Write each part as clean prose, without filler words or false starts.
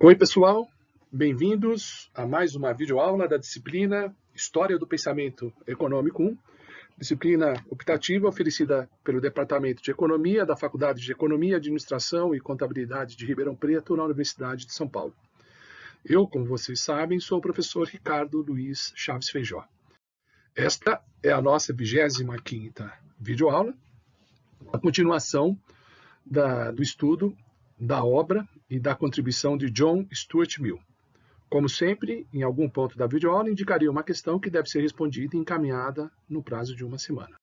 Oi, pessoal, bem-vindos a mais uma videoaula da disciplina História do Pensamento Econômico 1, disciplina optativa oferecida pelo Departamento de Economia da Faculdade de Economia, Administração e Contabilidade de Ribeirão Preto, na Universidade de São Paulo. Eu, como vocês sabem, sou o professor Ricardo Luiz Chaves Feijó. Esta é a nossa 25ª videoaula, a continuação do estudo da obra e da contribuição de John Stuart Mill. Como sempre, em algum ponto da videoaula, indicaria uma questão que deve ser respondida e encaminhada no prazo de uma semana.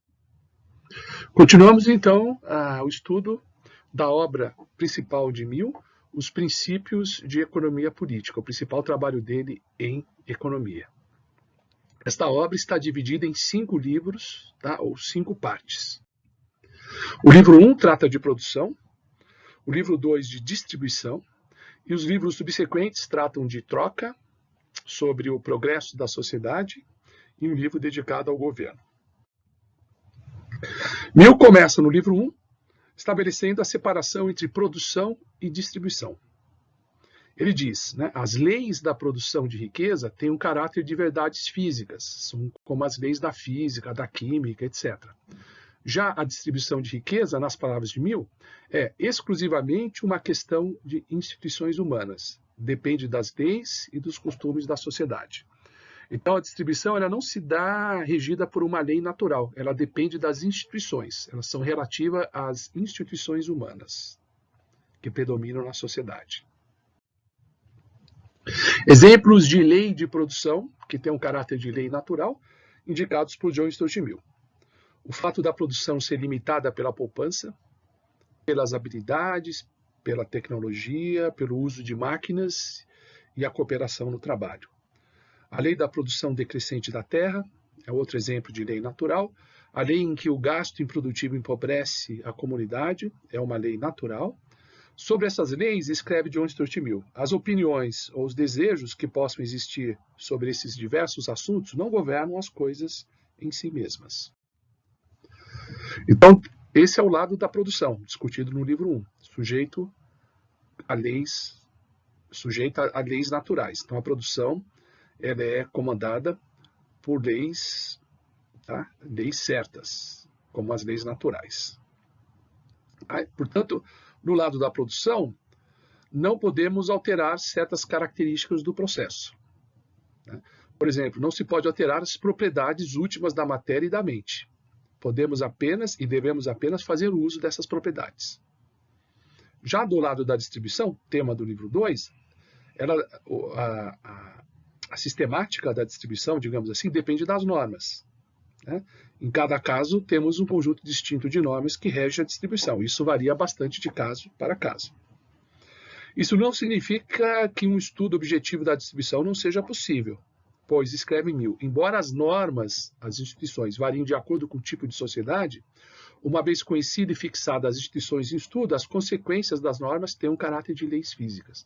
Continuamos, então, o estudo da obra principal de Mill, Os Princípios de Economia Política, o principal trabalho dele em economia. Esta obra está dividida em 5 livros, ou 5 partes. O livro 1 trata de produção, o livro 2 de distribuição, e os livros subsequentes tratam de troca, sobre o progresso da sociedade, e um livro dedicado ao governo. Mill começa no livro 1, estabelecendo a separação entre produção e distribuição. Ele diz, as leis da produção de riqueza têm um caráter de verdades físicas, são como as leis da física, da química, etc. Já a distribuição de riqueza, nas palavras de Mill, é exclusivamente uma questão de instituições humanas. Depende das leis e dos costumes da sociedade. Então, a distribuição ela não se dá regida por uma lei natural. Ela depende das instituições. Elas são relativas às instituições humanas que predominam na sociedade. Exemplos de lei de produção, que tem um caráter de lei natural, indicados por John Stuart Mill. O fato da produção ser limitada pela poupança, pelas habilidades, pela tecnologia, pelo uso de máquinas e a cooperação no trabalho. A lei da produção decrescente da terra é outro exemplo de lei natural. A lei em que o gasto improdutivo empobrece a comunidade é uma lei natural. Sobre essas leis, escreve John Stuart Mill, as opiniões ou os desejos que possam existir sobre esses diversos assuntos não governam as coisas em si mesmas. Então, esse é o lado da produção, discutido no livro 1, sujeito a leis naturais. Então, a produção ela é comandada por leis, leis certas, como as leis naturais. Portanto, no lado da produção, não podemos alterar certas características do processo. Por exemplo, não se pode alterar as propriedades últimas da matéria e da mente. Podemos apenas e devemos apenas fazer uso dessas propriedades. Já do lado da distribuição, tema do livro 2, a sistemática da distribuição, digamos assim, depende das normas. Em cada caso, temos um conjunto distinto de normas que rege a distribuição. Isso varia bastante de caso para caso. Isso não significa que um estudo objetivo da distribuição não seja possível, pois, escreve Mill, embora as normas, as instituições, variem de acordo com o tipo de sociedade, uma vez conhecida e fixada as instituições em estudo, as consequências das normas têm um caráter de leis físicas.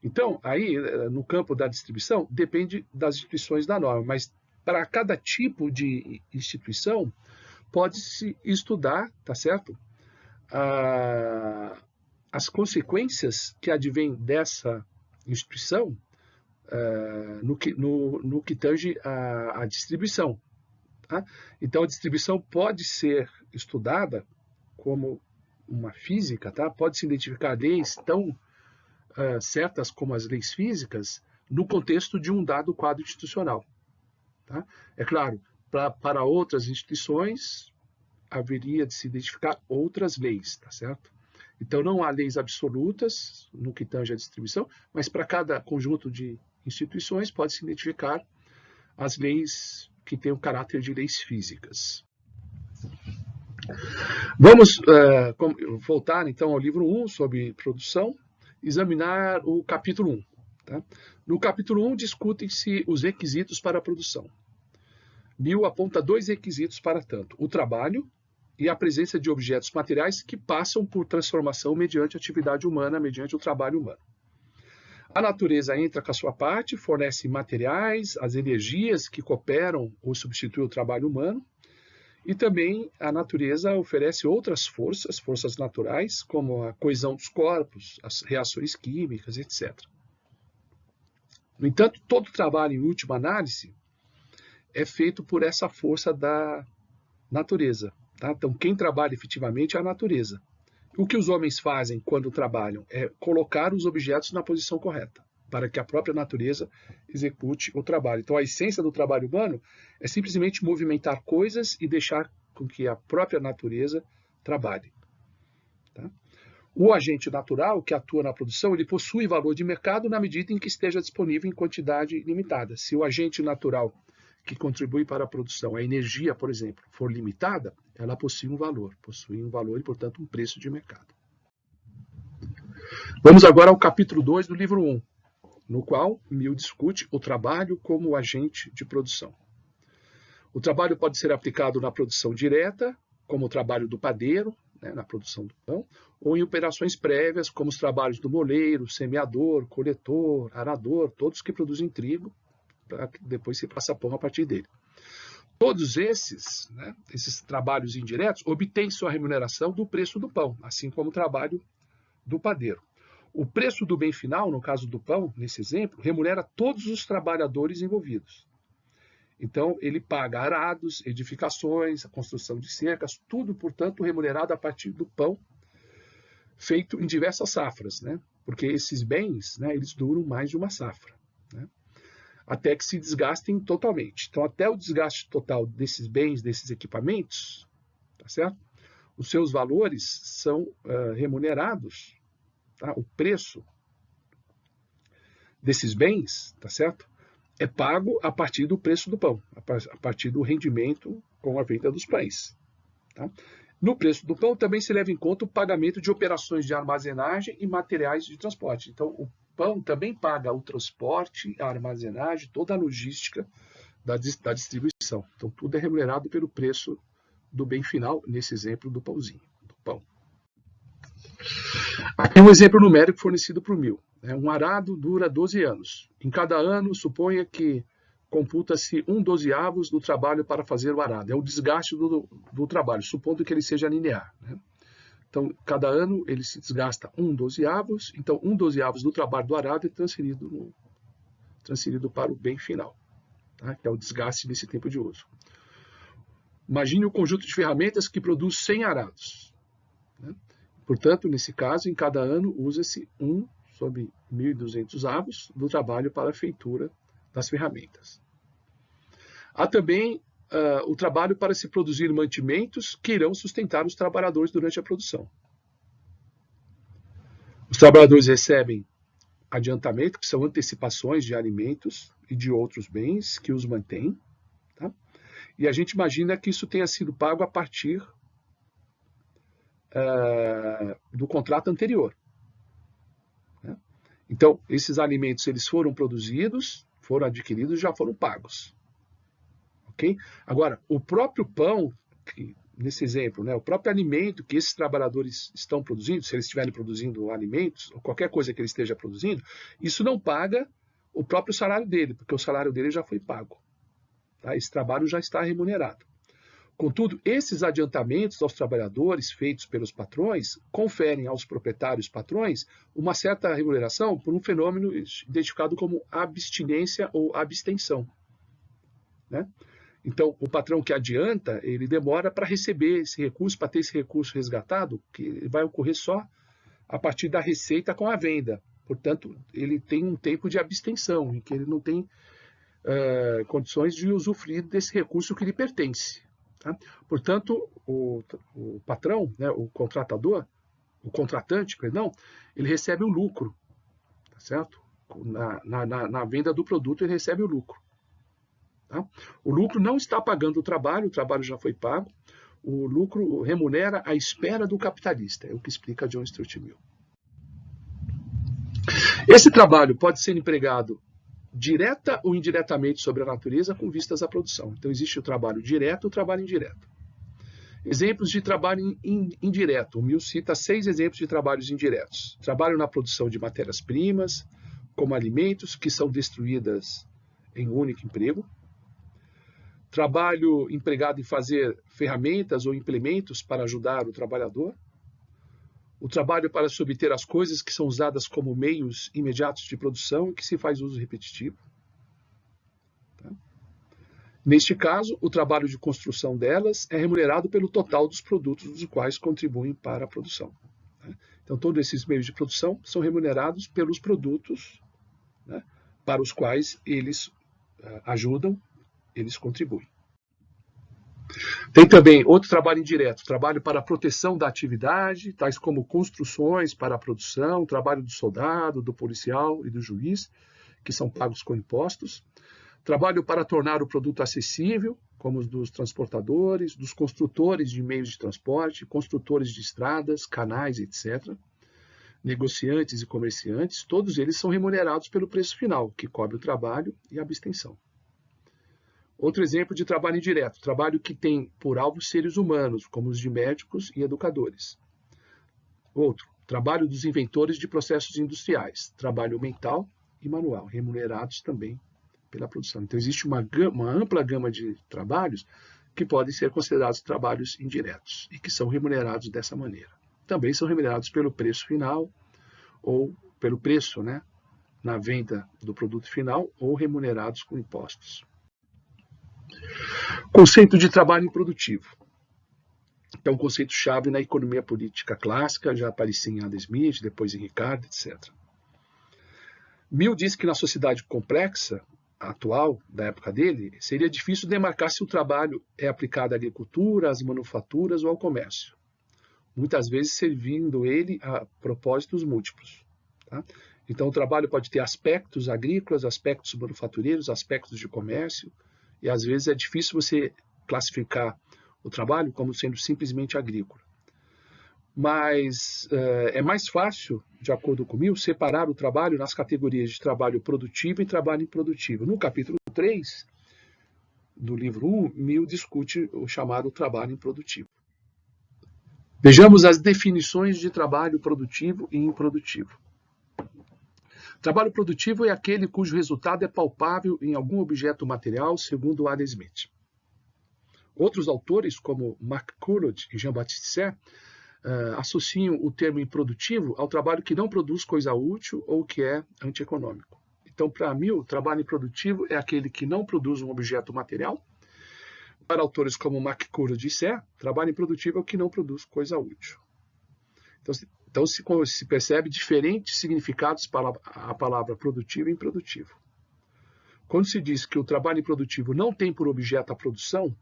Então, aí, no campo da distribuição, depende das instituições da norma, mas para cada tipo de instituição, pode-se estudar, tá certo? As consequências que advêm dessa instituição no que tange a distribuição. Então, a distribuição pode ser estudada como uma física, pode-se identificar leis tão certas como as leis físicas no contexto de um dado quadro institucional. É claro, para outras instituições, haveria de se identificar outras leis, tá certo? Então, não há leis absolutas no que tange a distribuição, mas para cada conjunto de instituições pode-se identificar as leis que têm o caráter de leis físicas. Vamos voltar, então, ao livro 1 sobre produção, examinar o capítulo 1. No capítulo 1, discutem-se os requisitos para a produção. Mill aponta 2 requisitos para tanto: o trabalho e a presença de objetos materiais que passam por transformação mediante a atividade humana, mediante o trabalho humano. A natureza entra com a sua parte, fornece materiais, as energias que cooperam ou substituem o trabalho humano, E também a natureza oferece outras forças, forças naturais, como a coesão dos corpos, as reações químicas, etc. No entanto, todo trabalho, em última análise, é feito por essa força da natureza. Tá? Então, quem trabalha efetivamente é a natureza. O que os homens fazem quando trabalham é colocar os objetos na posição correta, para que a própria natureza execute o trabalho. Então, a essência do trabalho humano é simplesmente movimentar coisas e deixar com que a própria natureza trabalhe. Tá? O agente natural que atua na produção, ele possui valor de mercado na medida em que esteja disponível em quantidade limitada. Se o agente natural que contribui para a produção, a energia, por exemplo, for limitada, ela possui um valor e, portanto, um preço de mercado. Vamos agora ao capítulo 2 do livro 1, no qual Mill discute o trabalho como agente de produção. O trabalho pode ser aplicado na produção direta, como o trabalho do padeiro, né, na produção do pão, ou em operações prévias, como os trabalhos do moleiro, semeador, coletor, arador, todos que produzem trigo, para que depois se faça pão a partir dele. Todos esses, né, esses trabalhos indiretos, obtêm sua remuneração do preço do pão, assim como o trabalho do padeiro. O preço do bem final, no caso do pão, nesse exemplo, remunera todos os trabalhadores envolvidos. Então, ele paga arados, edificações, a construção de cercas, tudo, portanto, remunerado a partir do pão feito em diversas safras, né? Porque esses bens, né, eles duram mais de uma safra, né? Até que se desgastem totalmente. Então, até o desgaste total desses bens, desses equipamentos, tá certo? Os seus valores são remunerados, tá? O preço desses bens, tá certo? É pago a partir do preço do pão, a partir do rendimento com a venda dos pães. Tá? No preço do pão também se leva em conta o pagamento de operações de armazenagem e materiais de transporte. Então, o pão também paga o transporte, a armazenagem, toda a logística da distribuição. Então, tudo é remunerado pelo preço do bem final, nesse exemplo do pãozinho, do pão. Aqui é um exemplo numérico fornecido por Mill. Um arado dura 12 anos. Em cada ano, suponha que computa-se 1/12 do trabalho para fazer o arado. É o desgaste do trabalho, supondo que ele seja linear. Né? Então, cada ano ele se desgasta 1/12, então 1/12 do trabalho do arado é transferido para o bem final, tá? Que é o desgaste desse tempo de uso. Imagine um conjunto de ferramentas que produz 100 arados. Né? Portanto, nesse caso, em cada ano usa-se 1 sobre 1.200 avos do trabalho para a feitura das ferramentas. Há também o trabalho para se produzir mantimentos que irão sustentar os trabalhadores durante a produção. Os trabalhadores recebem adiantamento, que são antecipações de alimentos e de outros bens que os mantêm. Tá? E a gente imagina que isso tenha sido pago a partir do contrato anterior. Né? Então, esses alimentos eles foram produzidos, foram adquiridos e já foram pagos. Okay? Agora, o próprio pão, nesse exemplo, né, o próprio alimento que esses trabalhadores estão produzindo, se eles estiverem produzindo alimentos, ou qualquer coisa que ele esteja produzindo, isso não paga o próprio salário dele, porque o salário dele já foi pago. Tá? Esse trabalho já está remunerado. Contudo, esses adiantamentos aos trabalhadores feitos pelos patrões conferem aos proprietários patrões uma certa remuneração por um fenômeno identificado como abstinência ou abstenção. Né? Então, o patrão que adianta, ele demora para receber esse recurso, para ter esse recurso resgatado, que vai ocorrer só a partir da receita com a venda. Portanto, ele tem um tempo de abstenção, em que ele não tem condições de usufruir desse recurso que lhe pertence. Tá? Portanto, o patrão, né, o contratante, perdão, ele recebe o lucro, tá certo? Na venda do produto ele recebe o lucro. Tá? O lucro não está pagando o trabalho já foi pago, o lucro remunera a espera do capitalista, é o que explica John Stuart Mill. Esse trabalho pode ser empregado direta ou indiretamente sobre a natureza com vistas à produção. Então, existe o trabalho direto e o trabalho indireto. Exemplos de trabalho indireto. O Mill cita 6 exemplos de trabalhos indiretos. Trabalho na produção de matérias-primas, como alimentos, que são destruídas em um único emprego. Trabalho empregado em fazer ferramentas ou implementos para ajudar o trabalhador. O trabalho para se obter as coisas que são usadas como meios imediatos de produção e que se faz uso repetitivo. Tá? Neste caso, o trabalho de construção delas é remunerado pelo total dos produtos dos quais contribuem para a produção. Né? Então, todos esses meios de produção são remunerados pelos produtos, né, para os quais eles ajudam, eles contribuem. Tem também outro trabalho indireto, trabalho para a proteção da atividade, tais como construções para a produção, trabalho do soldado, do policial e do juiz, que são pagos com impostos. Trabalho para tornar o produto acessível, como os dos transportadores, dos construtores de meios de transporte, construtores de estradas, canais, etc. Negociantes e comerciantes, todos eles são remunerados pelo preço final, que cobre o trabalho e a abstenção. Outro exemplo de trabalho indireto, trabalho que tem por alvo seres humanos, como os de médicos e educadores. Outro, trabalho dos inventores de processos industriais, trabalho mental e manual, remunerados também pela produção. Então, existe uma ampla gama de trabalhos que podem ser considerados trabalhos indiretos e que são remunerados dessa maneira. Também são remunerados pelo preço final ou pelo preço, né, na venda do produto final ou remunerados com impostos. Conceito de trabalho improdutivo. É um conceito-chave na economia política clássica, já aparecia em Adam Smith, depois em Ricardo, etc. Mill diz que na sociedade complexa, atual, da época dele, seria difícil demarcar se o trabalho é aplicado à agricultura, às manufaturas ou ao comércio, muitas vezes servindo ele a propósitos múltiplos. Tá? Então, o trabalho pode ter aspectos agrícolas, aspectos manufatureiros, aspectos de comércio, e às vezes é difícil você classificar o trabalho como sendo simplesmente agrícola. Mas é mais fácil, de acordo com Mill, separar o trabalho nas categorias de trabalho produtivo e trabalho improdutivo. No capítulo 3 do livro 1, Mill discute o chamado trabalho improdutivo. Vejamos as definições de trabalho produtivo e improdutivo. Trabalho produtivo é aquele cujo resultado é palpável em algum objeto material, segundo Adam Smith. Outros autores, como McCulloch e Jean-Baptiste Say, associam o termo improdutivo ao trabalho que não produz coisa útil ou que é antieconômico. Então, para Mill, trabalho improdutivo é aquele que não produz um objeto material. Para autores como McCulloch e Say, trabalho improdutivo é o que não produz coisa útil. Então se percebe diferentes significados para a palavra produtivo e improdutivo. Quando se diz que o trabalho improdutivo não tem por objeto a produção,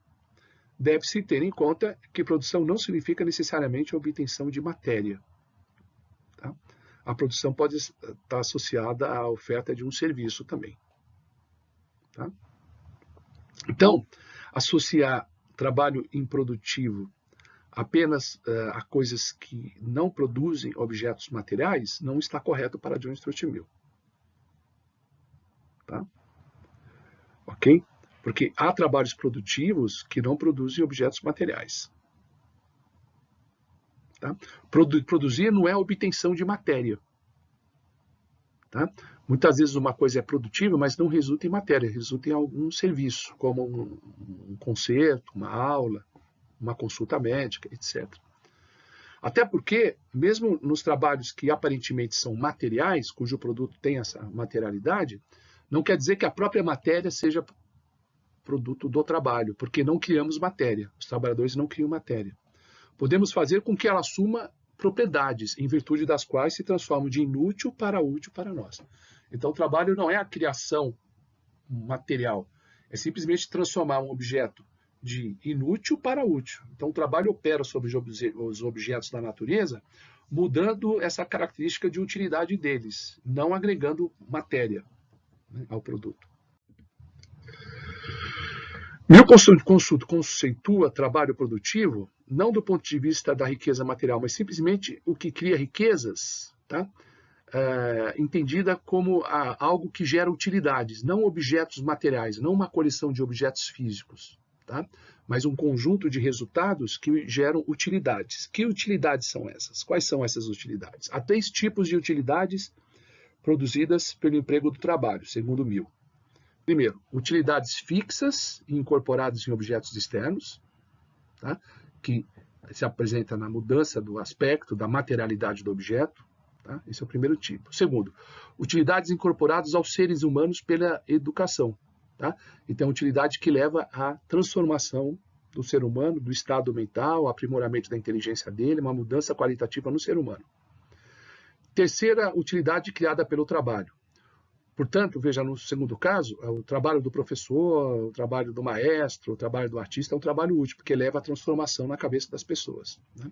deve-se ter em conta que produção não significa necessariamente a obtenção de matéria. Tá? A produção pode estar associada à oferta de um serviço também. Tá? Então, associar trabalho improdutivo apenas a coisas que não produzem objetos materiais não está correto para John Stuart Mill. Tá? Ok? Porque há trabalhos produtivos que não produzem objetos materiais. Tá? Produzir não é a obtenção de matéria. Tá? Muitas vezes uma coisa é produtiva, mas não resulta em matéria, resulta em algum serviço, como um concerto, uma aula, uma consulta médica, etc. Até porque, mesmo nos trabalhos que aparentemente são materiais, cujo produto tem essa materialidade, não quer dizer que a própria matéria seja produto do trabalho, porque não criamos matéria. Os trabalhadores não criam matéria. Podemos fazer com que ela assuma propriedades, em virtude das quais se transforma de inútil para útil para nós. Então, o trabalho não é a criação material, é simplesmente transformar um objeto de inútil para útil. Então, o trabalho opera sobre os objetos da natureza, mudando essa característica de utilidade deles, não agregando matéria, né, ao produto. Mill conceitua trabalho produtivo não do ponto de vista da riqueza material, mas simplesmente o que cria riquezas, tá? Entendida como algo que gera utilidades, não objetos materiais, não uma coleção de objetos físicos. Tá? Mas um conjunto de resultados que geram utilidades. Que utilidades são essas? Quais são essas utilidades? Há 3 tipos de utilidades produzidas pelo emprego do trabalho, segundo Mill. Primeiro, utilidades fixas e incorporadas em objetos externos, tá? Que se apresenta na mudança do aspecto, da materialidade do objeto. Tá? Esse é o primeiro tipo. Segundo, utilidades incorporadas aos seres humanos pela educação. Tá? Então, utilidade que leva à transformação do ser humano, do estado mental, aprimoramento da inteligência dele, uma mudança qualitativa no ser humano. Terceira utilidade criada pelo trabalho. Portanto, veja, no segundo caso, o trabalho do professor, o trabalho do maestro, o trabalho do artista é um trabalho útil, porque leva à transformação na cabeça das pessoas. Né?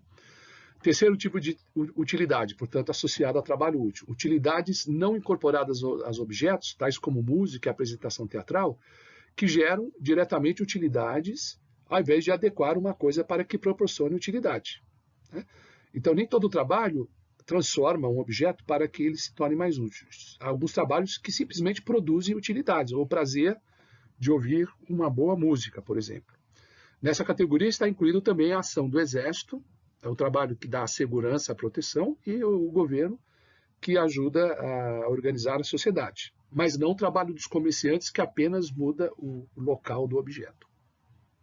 Terceiro tipo de utilidade, portanto, associado a trabalho útil. Utilidades não incorporadas aos objetos, tais como música e apresentação teatral, que geram diretamente utilidades, ao invés de adequar uma coisa para que proporcione utilidade. Né? Então, nem todo trabalho transforma um objeto para que ele se torne mais útil. Há alguns trabalhos que simplesmente produzem utilidades, ou o prazer de ouvir uma boa música, por exemplo. Nessa categoria está incluído também a ação do Exército, é o trabalho que dá a segurança, a proteção, e o governo, que ajuda a organizar a sociedade. Mas não o trabalho dos comerciantes, que apenas muda o local do objeto.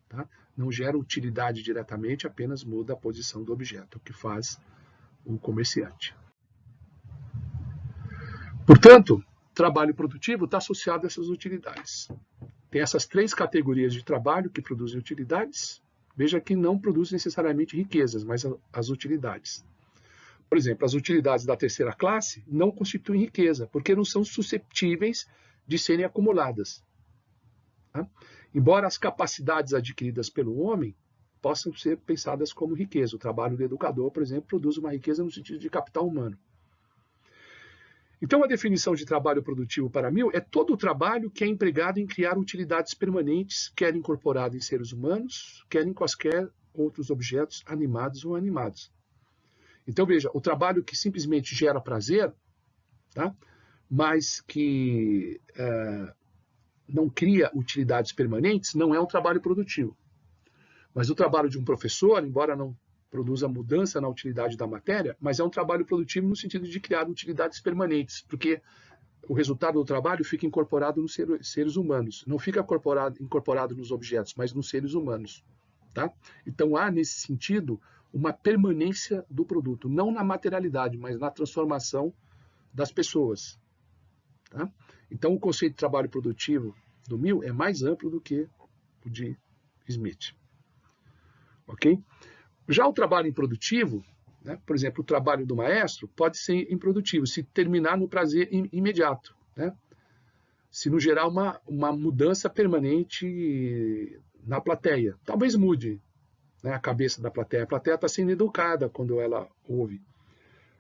Tá? Não gera utilidade diretamente, apenas muda a posição do objeto, o que faz o comerciante. Portanto, trabalho produtivo está associado a essas utilidades. Tem essas três categorias de trabalho que produzem utilidades. Veja que não produzem necessariamente riquezas, mas as utilidades. Por exemplo, as utilidades da terceira classe não constituem riqueza, porque não são susceptíveis de serem acumuladas. Tá? Embora as capacidades adquiridas pelo homem possam ser pensadas como riqueza. O trabalho do educador, por exemplo, produz uma riqueza no sentido de capital humano. Então, a definição de trabalho produtivo para Mill é todo o trabalho que é empregado em criar utilidades permanentes, quer incorporado em seres humanos, quer em quaisquer outros objetos animados ou animados. Então, veja, o trabalho que simplesmente gera prazer, tá? Mas que não cria utilidades permanentes, não é um trabalho produtivo. Mas o trabalho de um professor, embora não produza mudança na utilidade da matéria, mas é um trabalho produtivo no sentido de criar utilidades permanentes, porque o resultado do trabalho fica incorporado nos seres humanos. Não fica incorporado nos objetos, mas nos seres humanos. Tá? Então há, nesse sentido, uma permanência do produto, não na materialidade, mas na transformação das pessoas. Tá? Então o conceito de trabalho produtivo do Mill é mais amplo do que o de Smith. Ok? Já o trabalho improdutivo, né, por exemplo, o trabalho do maestro pode ser improdutivo, se terminar no prazer imediato, né? Se não gerar uma mudança permanente na plateia. Talvez mude, né, a cabeça da plateia. A plateia está sendo educada quando ela ouve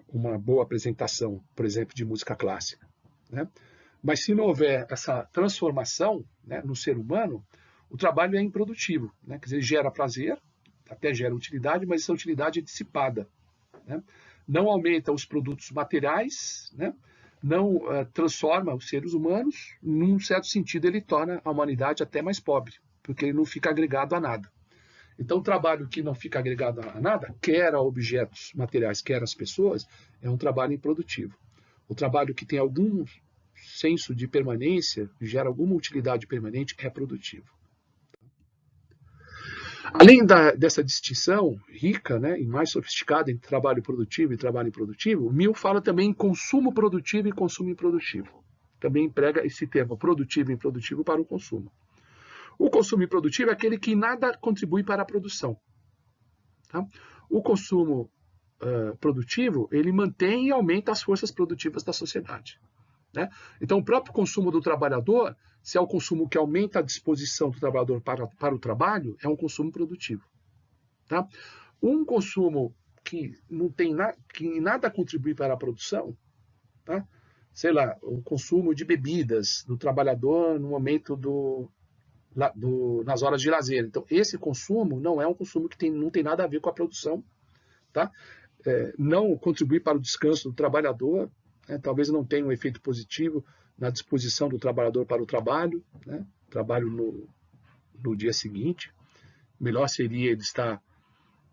uma boa apresentação, por exemplo, de música clássica. Né? Mas se não houver essa transformação, né, no ser humano, o trabalho é improdutivo. Né? Quer dizer, gera prazer, até gera utilidade, mas essa utilidade é dissipada. Né? Não aumenta os produtos materiais, né? Não transforma os seres humanos, num certo sentido ele torna a humanidade até mais pobre, porque ele não fica agregado a nada. Então, o trabalho que não fica agregado a nada, quer a objetos materiais, quer as pessoas, é um trabalho improdutivo. O trabalho que tem algum senso de permanência, gera alguma utilidade permanente, é produtivo. Além dessa distinção rica, né, e mais sofisticada entre trabalho produtivo e trabalho improdutivo, Mill fala também em consumo produtivo e consumo improdutivo. Também emprega esse termo produtivo e improdutivo para o consumo. O consumo improdutivo é aquele que nada contribui para a produção. Tá? O consumo produtivo, ele mantém e aumenta as forças produtivas da sociedade. Né? Então, o próprio consumo do trabalhador, se é o consumo que aumenta a disposição do trabalhador para o trabalho, é um consumo produtivo. Tá? Um consumo que não tem que nada contribui para a produção, tá? Sei lá, o consumo de bebidas do trabalhador no momento nas horas de lazer. Então, esse consumo não é um consumo que não tem nada a ver com a produção, tá? Não contribui para o descanso do trabalhador, né? Talvez não tenha um efeito positivo na disposição do trabalhador para o trabalho, né? Trabalho no dia seguinte. Melhor seria ele estar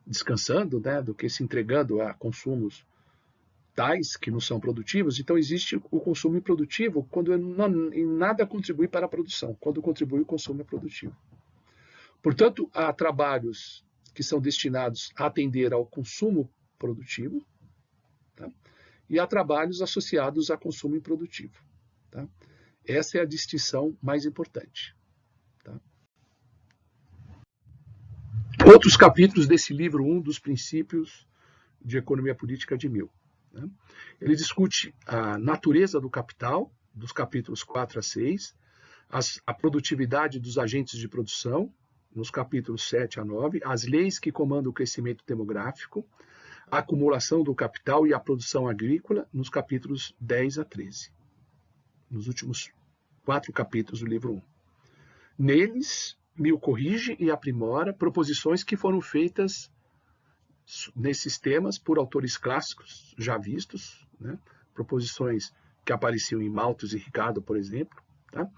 descansando, né, do que se entregando a consumos tais que não são produtivos, então existe o consumo improdutivo quando nada contribui para a produção. Quando contribui, o consumo é produtivo. Portanto, há trabalhos que são destinados a atender ao consumo produtivo, tá? E há trabalhos associados a consumo improdutivo. Tá? Essa é a distinção mais importante. Tá? Outros capítulos desse livro 1 dos princípios de economia política de Mill. Né? Ele discute a natureza do capital, dos capítulos 4 a 6, a produtividade dos agentes de produção, nos capítulos 7 a 9, as leis que comandam o crescimento demográfico, a acumulação do capital e a produção agrícola, nos capítulos 10 a 13. Nos últimos 4 capítulos do livro 1. Neles, Mill corrige e aprimora proposições que foram feitas nesses temas por autores clássicos já vistos, né? Proposições que apareciam em Malthus e Ricardo, por exemplo. Tá?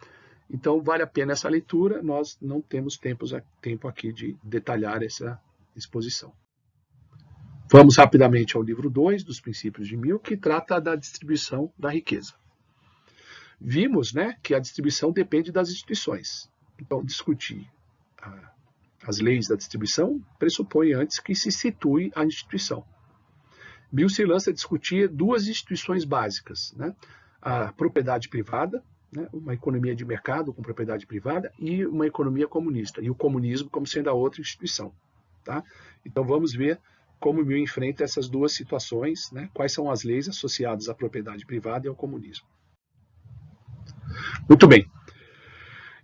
Então, vale a pena essa leitura, nós não temos tempo aqui de detalhar essa exposição. Vamos rapidamente ao livro 2 dos princípios de Mill, que trata da distribuição da riqueza. Vimos, né, que a distribuição depende das instituições. Então, discutir as leis da distribuição pressupõe antes que se situe a instituição. Mill se lança a discutir 2 instituições básicas, né? A propriedade privada, né? Uma economia de mercado com propriedade privada, e uma economia comunista, e o comunismo como sendo a outra instituição. Tá? Então vamos ver como Mill enfrenta essas 2 situações, né? Quais são as leis associadas à propriedade privada e ao comunismo. Muito bem.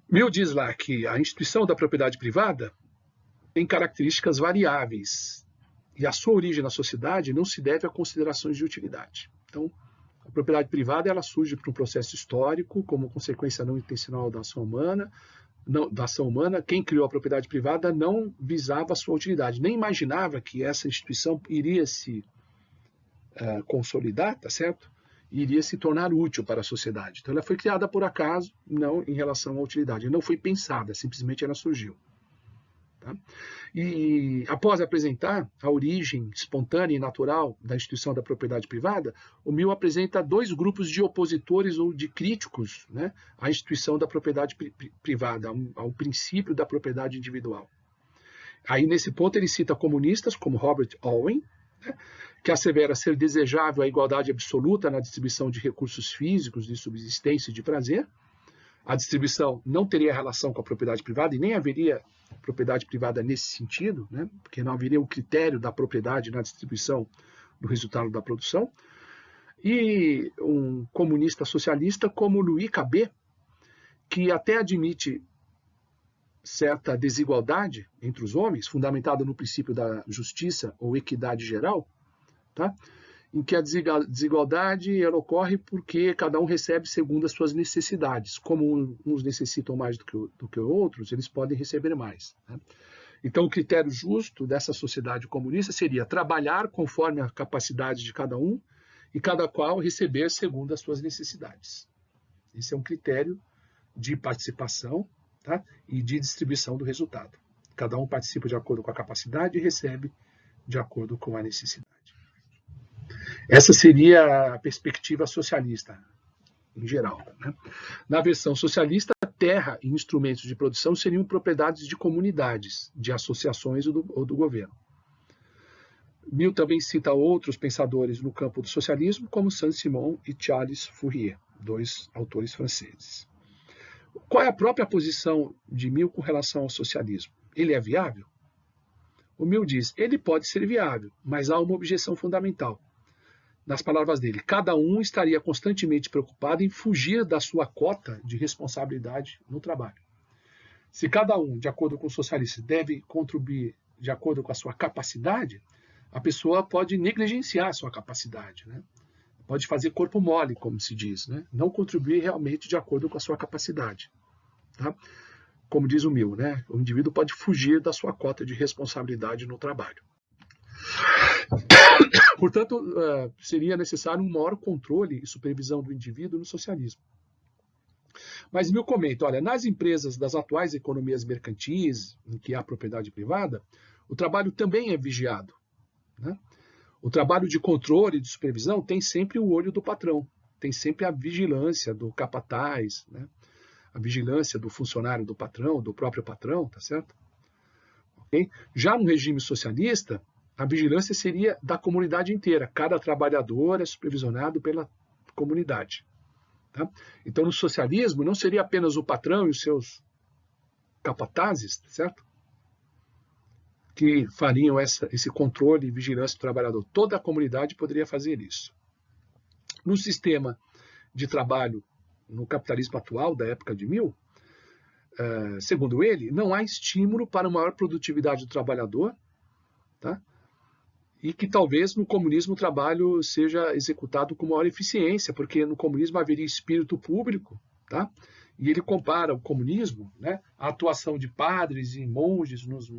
Mill diz lá que a instituição da propriedade privada tem características variáveis e a sua origem na sociedade não se deve a considerações de utilidade. Então, a propriedade privada ela surge por um processo histórico, como consequência não intencional da ação humana. Quem criou a propriedade privada não visava a sua utilidade, nem imaginava que essa instituição iria se consolidar, tá certo? E iria se tornar útil para a sociedade. Então, ela foi criada por acaso, não em relação à utilidade. Não foi pensada, simplesmente ela surgiu. Tá? E após apresentar a origem espontânea e natural da instituição da propriedade privada, o Mill apresenta 2 grupos de opositores ou de críticos, né, à instituição da propriedade privada, ao princípio da propriedade individual. Aí, nesse ponto, ele cita comunistas como Robert Owen, né, que assevera ser desejável a igualdade absoluta na distribuição de recursos físicos, de subsistência e de prazer. A distribuição não teria relação com a propriedade privada e nem haveria propriedade privada nesse sentido, né? Porque não haveria um critério da propriedade na distribuição do resultado da produção. E um comunista socialista como Louis Cabet, que até admite certa desigualdade entre os homens, fundamentada no princípio da justiça ou equidade geral, tá? Em que a desigualdade ela ocorre porque cada um recebe segundo as suas necessidades. Como uns necessitam mais do que outros, eles podem receber mais. Né? Então, o critério justo dessa sociedade comunista seria trabalhar conforme a capacidade de cada um e cada qual receber segundo as suas necessidades. Esse é um critério de participação, tá? E de distribuição do resultado. Cada um participa de acordo com a capacidade e recebe de acordo com a necessidade. Essa seria a perspectiva socialista, em geral. Né? Na versão socialista, terra e instrumentos de produção seriam propriedades de comunidades, de associações ou do governo. Mill também cita outros pensadores no campo do socialismo, como Saint-Simon e Charles Fourier, 2 autores franceses. Qual é a própria posição de Mill com relação ao socialismo? Ele é viável? O Mill diz, ele pode ser viável, mas há uma objeção fundamental. Nas palavras dele, cada um estaria constantemente preocupado em fugir da sua cota de responsabilidade no trabalho. Se cada um, de acordo com o socialista, deve contribuir de acordo com a sua capacidade, a pessoa pode negligenciar a sua capacidade, né? Pode fazer corpo mole, como se diz, né? Não contribuir realmente de acordo com a sua capacidade. Tá? Como diz o Mill, né? O indivíduo pode fugir da sua cota de responsabilidade no trabalho. Portanto, seria necessário um maior controle e supervisão do indivíduo no socialismo. Mas Mill comenta, olha, nas empresas das atuais economias mercantis, em que há propriedade privada, o trabalho também é vigiado. Né? O trabalho de controle e de supervisão tem sempre o olho do patrão, tem sempre a vigilância do capataz, né? A vigilância do funcionário do patrão, do próprio patrão, tá certo? Okay? Já no regime socialista, a vigilância seria da comunidade inteira. Cada trabalhador é supervisionado pela comunidade. Tá? Então, no socialismo, não seria apenas o patrão e os seus capatazes, tá certo? Que fariam esse controle e vigilância do trabalhador. Toda a comunidade poderia fazer isso. No sistema de trabalho, no capitalismo atual, da época de 1000, segundo ele, não há estímulo para uma maior produtividade do trabalhador, tá? E que talvez no comunismo o trabalho seja executado com maior eficiência, porque no comunismo haveria espírito público, tá? E ele compara o comunismo, né, a atuação de padres e monges nos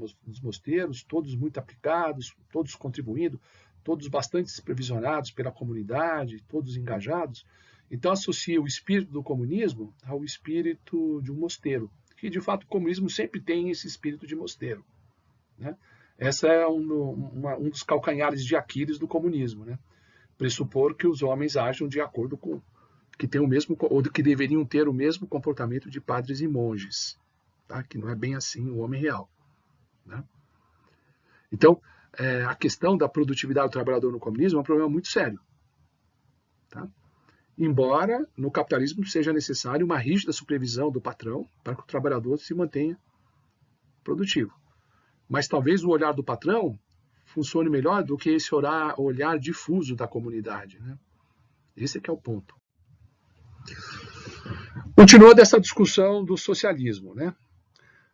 mosteiros, todos muito aplicados, todos contribuindo, todos bastante supervisionados pela comunidade, todos engajados. Então associa o espírito do comunismo ao espírito de um mosteiro, que de fato o comunismo sempre tem esse espírito de mosteiro, né? Essa é um dos calcanhares de Aquiles do comunismo, né? Pressupor que os homens ajam de acordo com que tem o mesmo, ou que deveriam ter o mesmo comportamento de padres e monges, tá? Que não é bem assim o homem real, né? Então, a questão da produtividade do trabalhador no comunismo é um problema muito sério, tá? Embora no capitalismo seja necessário uma rígida supervisão do patrão para que o trabalhador se mantenha produtivo. Mas talvez o olhar do patrão funcione melhor do que esse olhar difuso da comunidade, né? Esse é que é o ponto. Continua dessa discussão do socialismo, né?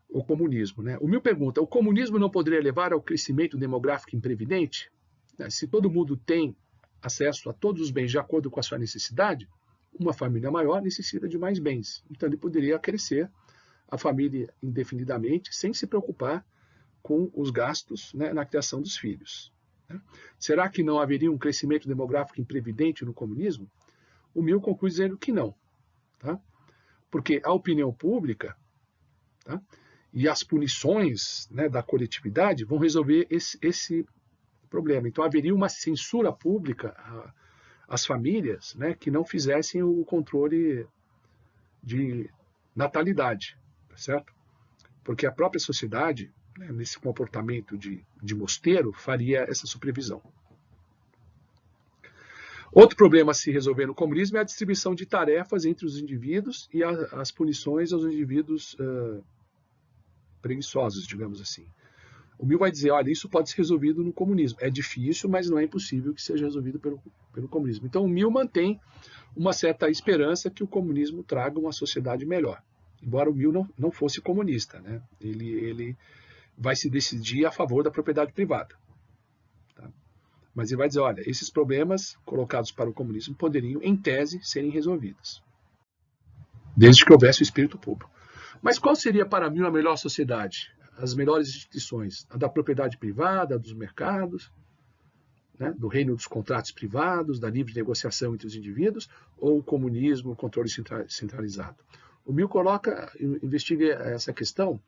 O comunismo, né? O Mill pergunta, o comunismo não poderia levar ao crescimento demográfico imprevidente? Se todo mundo tem acesso a todos os bens de acordo com a sua necessidade, uma família maior necessita de mais bens. Então ele poderia crescer a família indefinidamente sem se preocupar com os gastos, né, na criação dos filhos, né? Será que não haveria um crescimento demográfico imprevidente no comunismo? O Mill conclui dizendo que não, tá? Porque a opinião pública, tá, e as punições, né, da coletividade vão resolver esse problema. Então haveria uma censura pública às famílias, né, que não fizessem o controle de natalidade, tá certo? Porque a própria sociedade, né, nesse comportamento de mosteiro, faria essa supervisão. Outro problema a se resolver no comunismo é a distribuição de tarefas entre os indivíduos e as punições aos indivíduos preguiçosos, digamos assim. O Mill vai dizer, olha, isso pode ser resolvido no comunismo. É difícil, mas não é impossível que seja resolvido pelo comunismo. Então o Mill mantém uma certa esperança que o comunismo traga uma sociedade melhor. Embora o Mill não fosse comunista, né? Ele vai se decidir a favor da propriedade privada, tá? Mas ele vai dizer, olha, esses problemas colocados para o comunismo poderiam, em tese, serem resolvidos, desde que houvesse o espírito público. Mas qual seria para mim a melhor sociedade? As melhores instituições? A da propriedade privada, a dos mercados, né, do reino dos contratos privados, da livre negociação entre os indivíduos, ou o comunismo, o controle centralizado? O Mill investiga essa questão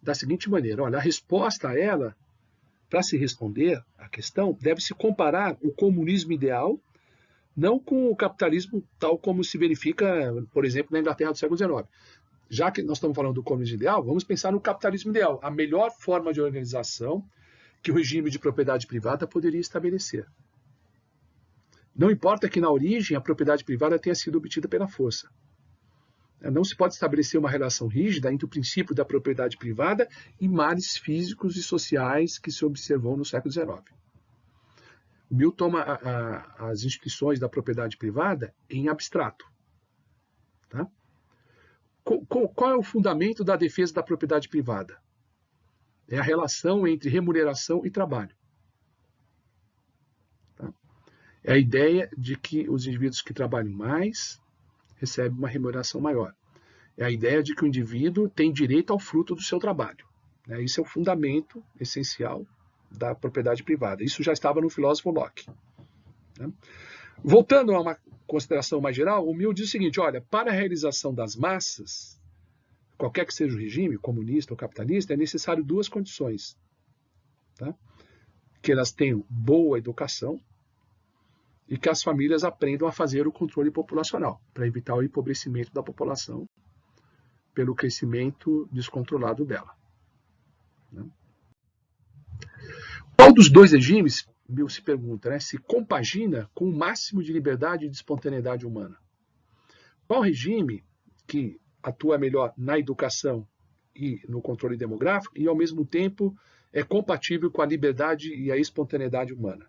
da seguinte maneira, olha, a resposta a ela, para se responder à questão, deve-se comparar o comunismo ideal, não com o capitalismo tal como se verifica, por exemplo, na Inglaterra do século XIX. Já que nós estamos falando do comunismo ideal, vamos pensar no capitalismo ideal, a melhor forma de organização que o regime de propriedade privada poderia estabelecer. Não importa que na origem a propriedade privada tenha sido obtida pela força. Não se pode estabelecer uma relação rígida entre o princípio da propriedade privada e males físicos e sociais que se observou no século XIX. O Mill toma as instituições da propriedade privada em abstrato, tá? Qual é o fundamento da defesa da propriedade privada? É a relação entre remuneração e trabalho, tá? É a ideia de que os indivíduos que trabalham mais recebem uma remuneração maior. É a ideia de que o indivíduo tem direito ao fruto do seu trabalho, né? Isso é o fundamento essencial da propriedade privada. Isso já estava no filósofo Locke, né? Voltando a uma consideração mais geral, o Mill diz o seguinte, olha, para a realização das massas, qualquer que seja o regime, comunista ou capitalista, é necessário duas condições, tá? que elas tenham boa educação e que as famílias aprendam a fazer o controle populacional, para evitar o empobrecimento da população pelo crescimento descontrolado dela. Qual dos dois regimes, Mill se pergunta, né, se compagina com o máximo de liberdade e de espontaneidade humana? Qual regime que atua melhor na educação e no controle demográfico e, ao mesmo tempo, é compatível com a liberdade e a espontaneidade humana?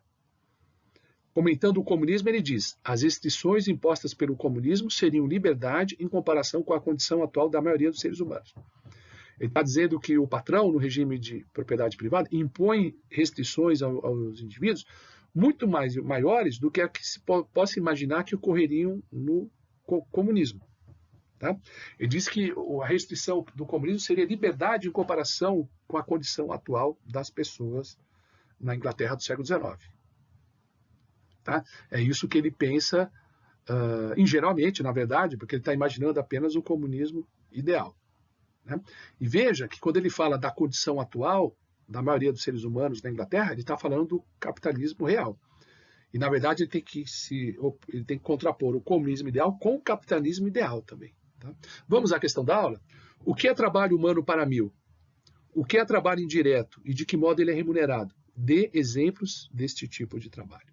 Comentando o comunismo, ele diz: as restrições impostas pelo comunismo seriam liberdade em comparação com a condição atual da maioria dos seres humanos. Ele está dizendo que o patrão, no regime de propriedade privada, impõe restrições aos indivíduos muito maiores do que a que se possa imaginar que ocorreriam no comunismo. Tá? Ele diz que a restrição do comunismo seria liberdade em comparação com a condição atual das pessoas na Inglaterra do século XIX. Tá? É isso que ele pensa, ingenuamente, na verdade, porque ele está imaginando apenas o comunismo ideal. Né? E veja que quando ele fala da condição atual da maioria dos seres humanos na Inglaterra, ele está falando do capitalismo real. E, na verdade, ele tem que contrapor o comunismo ideal com o capitalismo ideal também. Tá? Vamos à questão da aula? O que é trabalho humano para Mill? O que é trabalho indireto e de que modo ele é remunerado? Dê exemplos deste tipo de trabalho.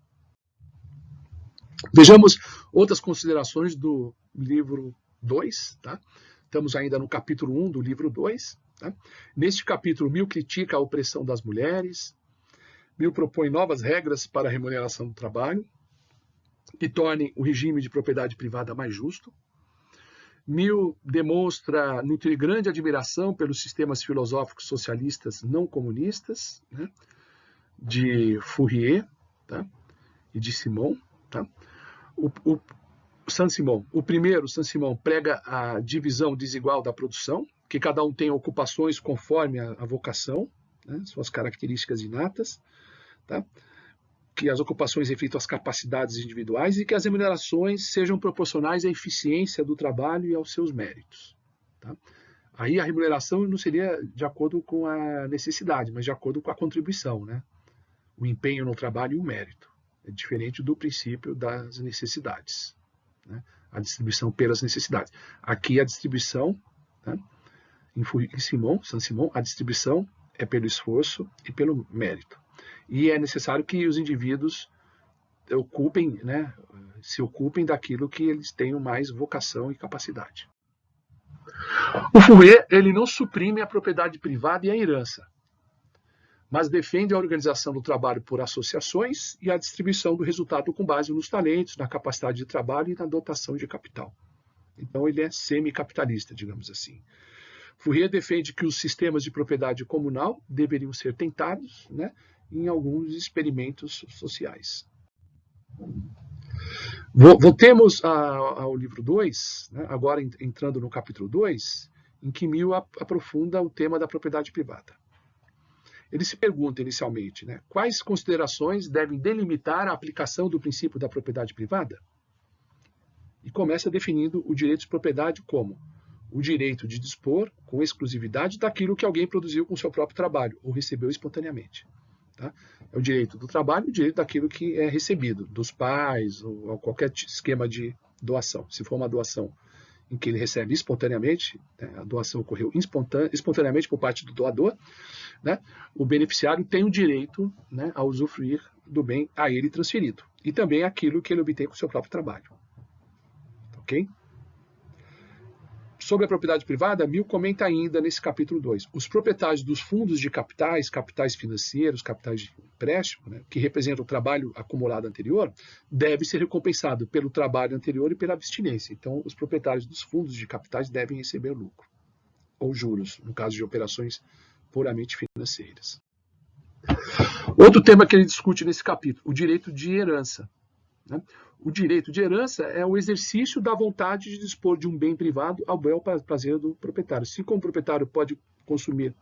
Vejamos outras considerações do livro 2. Tá? Estamos ainda no capítulo 1 do livro 2. Tá? Neste capítulo, Mill critica a opressão das mulheres. Mill propõe novas regras para a remuneração do trabalho que tornem o regime de propriedade privada mais justo. Mill demonstra nutrir grande admiração pelos sistemas filosóficos socialistas não comunistas, né, de Fourier, tá, e de Simon. Tá? Saint-Simon, o primeiro, Saint-Simon, prega a divisão desigual da produção, que cada um tenha ocupações conforme a vocação, né, suas características inatas, tá? Que as ocupações reflitam as capacidades individuais e que as remunerações sejam proporcionais à eficiência do trabalho e aos seus méritos. Tá? Aí a remuneração não seria de acordo com a necessidade, mas de acordo com a contribuição, né? O empenho no trabalho e o mérito. É diferente do princípio das necessidades. Né? A distribuição pelas necessidades. Aqui a distribuição, né? Em Saint-Simon, a distribuição é pelo esforço e pelo mérito. E é necessário que os indivíduos se ocupem daquilo que eles tenham mais vocação e capacidade. O Fourier, ele não suprime a propriedade privada e a herança, mas defende a organização do trabalho por associações e a distribuição do resultado com base nos talentos, na capacidade de trabalho e na dotação de capital. Então ele é semi-capitalista, digamos assim. Fourier defende que os sistemas de propriedade comunal deveriam ser tentados, né, em alguns experimentos sociais. Voltemos ao livro 2, né, agora entrando no capítulo 2, em que Mill aprofunda o tema da propriedade privada. Ele se pergunta inicialmente, né, quais considerações devem delimitar a aplicação do princípio da propriedade privada? E começa definindo o direito de propriedade como o direito de dispor com exclusividade daquilo que alguém produziu com seu próprio trabalho ou recebeu espontaneamente. Tá? É o direito do trabalho e o direito daquilo que é recebido, dos pais ou qualquer esquema de doação. Se for uma doação em que ele recebe espontaneamente, né, a doação ocorreu espontaneamente por parte do doador, né, o beneficiário tem o direito, né, a usufruir do bem a ele transferido. E também aquilo que ele obtém com seu próprio trabalho. Ok? Sobre a propriedade privada, Mill comenta ainda nesse capítulo 2. Os proprietários dos fundos de capitais, capitais financeiros, capitais de empréstimo, né, que representam o trabalho acumulado anterior, devem ser recompensados pelo trabalho anterior e pela abstinência. Então, os proprietários dos fundos de capitais devem receber lucro, ou juros, no caso de operações puramente financeiras. Outro tema que ele discute nesse capítulo, o direito de herança. Né? O direito de herança é o exercício da vontade de dispor de um bem privado ao bel prazer do proprietário. Se como o proprietário pode consumir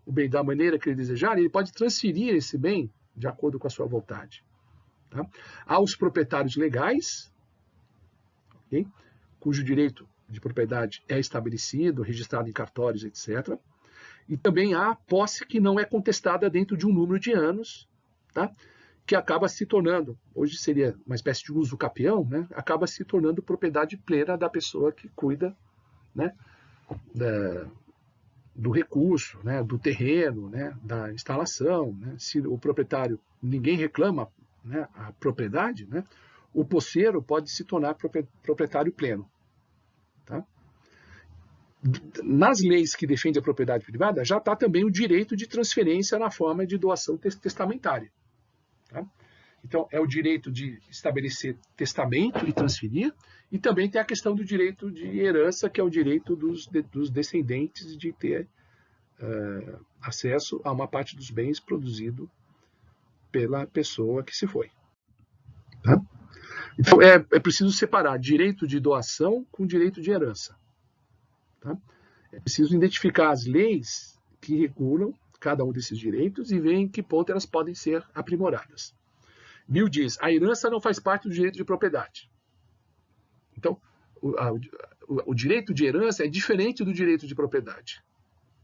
o bem da maneira que ele desejar, ele pode transferir esse bem de acordo com a sua vontade. Tá? Há os proprietários legais, okay? Cujo direito de propriedade é estabelecido, registrado em cartórios, etc. E também há posse que não é contestada dentro de um número de anos, tá? Que acaba se tornando, hoje seria uma espécie de uso capião, né? Acaba se tornando propriedade plena da pessoa que cuida, né? Do recurso, né? Do terreno, né? Da instalação. Né? Se o proprietário, ninguém reclama, né? A propriedade, né? O posseiro pode se tornar proprietário pleno. Tá? Nas leis que defendem a propriedade privada, já está também o direito de transferência na forma de doação testamentária. Tá? Então, é o direito de estabelecer testamento e transferir, e também tem a questão do direito de herança, que é o direito dos descendentes de ter acesso a uma parte dos bens produzido pela pessoa que se foi. Tá? Então, é preciso separar direito de doação com direito de herança. Tá? É preciso identificar as leis que regulam cada um desses direitos e ver em que ponto elas podem ser aprimoradas. Mill diz, a herança não faz parte do direito de propriedade. Então, o direito de herança é diferente do direito de propriedade.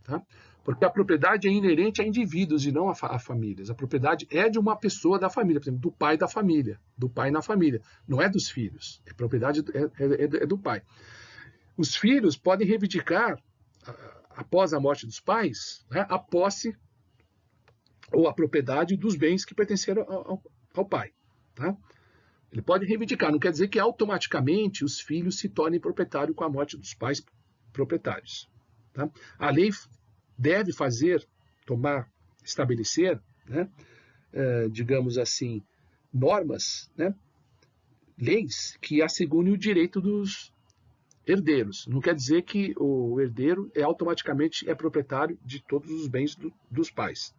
Tá? Porque a propriedade é inerente a indivíduos e não a famílias. A propriedade é de uma pessoa da família, por exemplo, do pai da família, do pai na família. Não é dos filhos, a propriedade é do pai. Os filhos podem reivindicar, após a morte dos pais, né, a posse ou a propriedade dos bens que pertenceram ao pai. Tá? Ele pode reivindicar, não quer dizer que automaticamente os filhos se tornem proprietários com a morte dos pais proprietários. Tá? A lei deve estabelecer, né, digamos assim, normas, né, leis que assegurem o direito dos herdeiros. Não quer dizer que o herdeiro automaticamente é proprietário de todos os bens dos pais.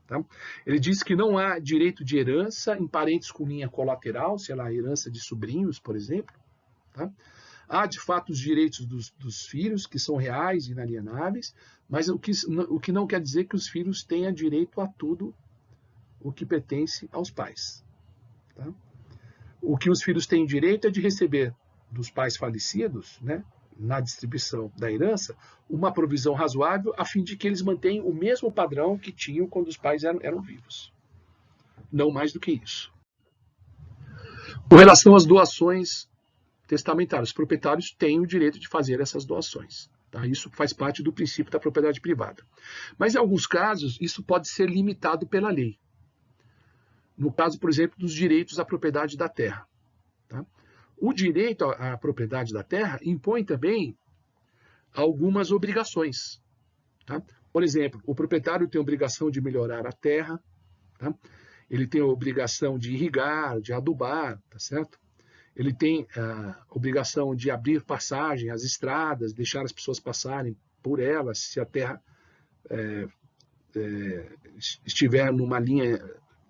Tá? Ele diz que não há direito de herança em parentes com linha colateral, sei lá, herança de sobrinhos, por exemplo. Tá? Há, de fato, os direitos dos filhos, que são reais e inalienáveis, mas o que não quer dizer que os filhos tenham direito a tudo o que pertence aos pais. Tá? O que os filhos têm direito é de receber dos pais falecidos, né, na distribuição da herança, uma provisão razoável a fim de que eles mantenham o mesmo padrão que tinham quando os pais eram vivos. Não mais do que isso. Com relação às doações testamentárias, os proprietários têm o direito de fazer essas doações. Tá? Isso faz parte do princípio da propriedade privada. Mas, em alguns casos, isso pode ser limitado pela lei. No caso, por exemplo, dos direitos à propriedade da terra. Tá? O direito à propriedade da terra impõe também algumas obrigações. Tá? Por exemplo, o proprietário tem a obrigação de melhorar a terra, tá? Ele tem a obrigação de irrigar, de adubar, tá certo? Ele tem a obrigação de abrir passagem às estradas, deixar as pessoas passarem por elas, se a terra estiver numa linha,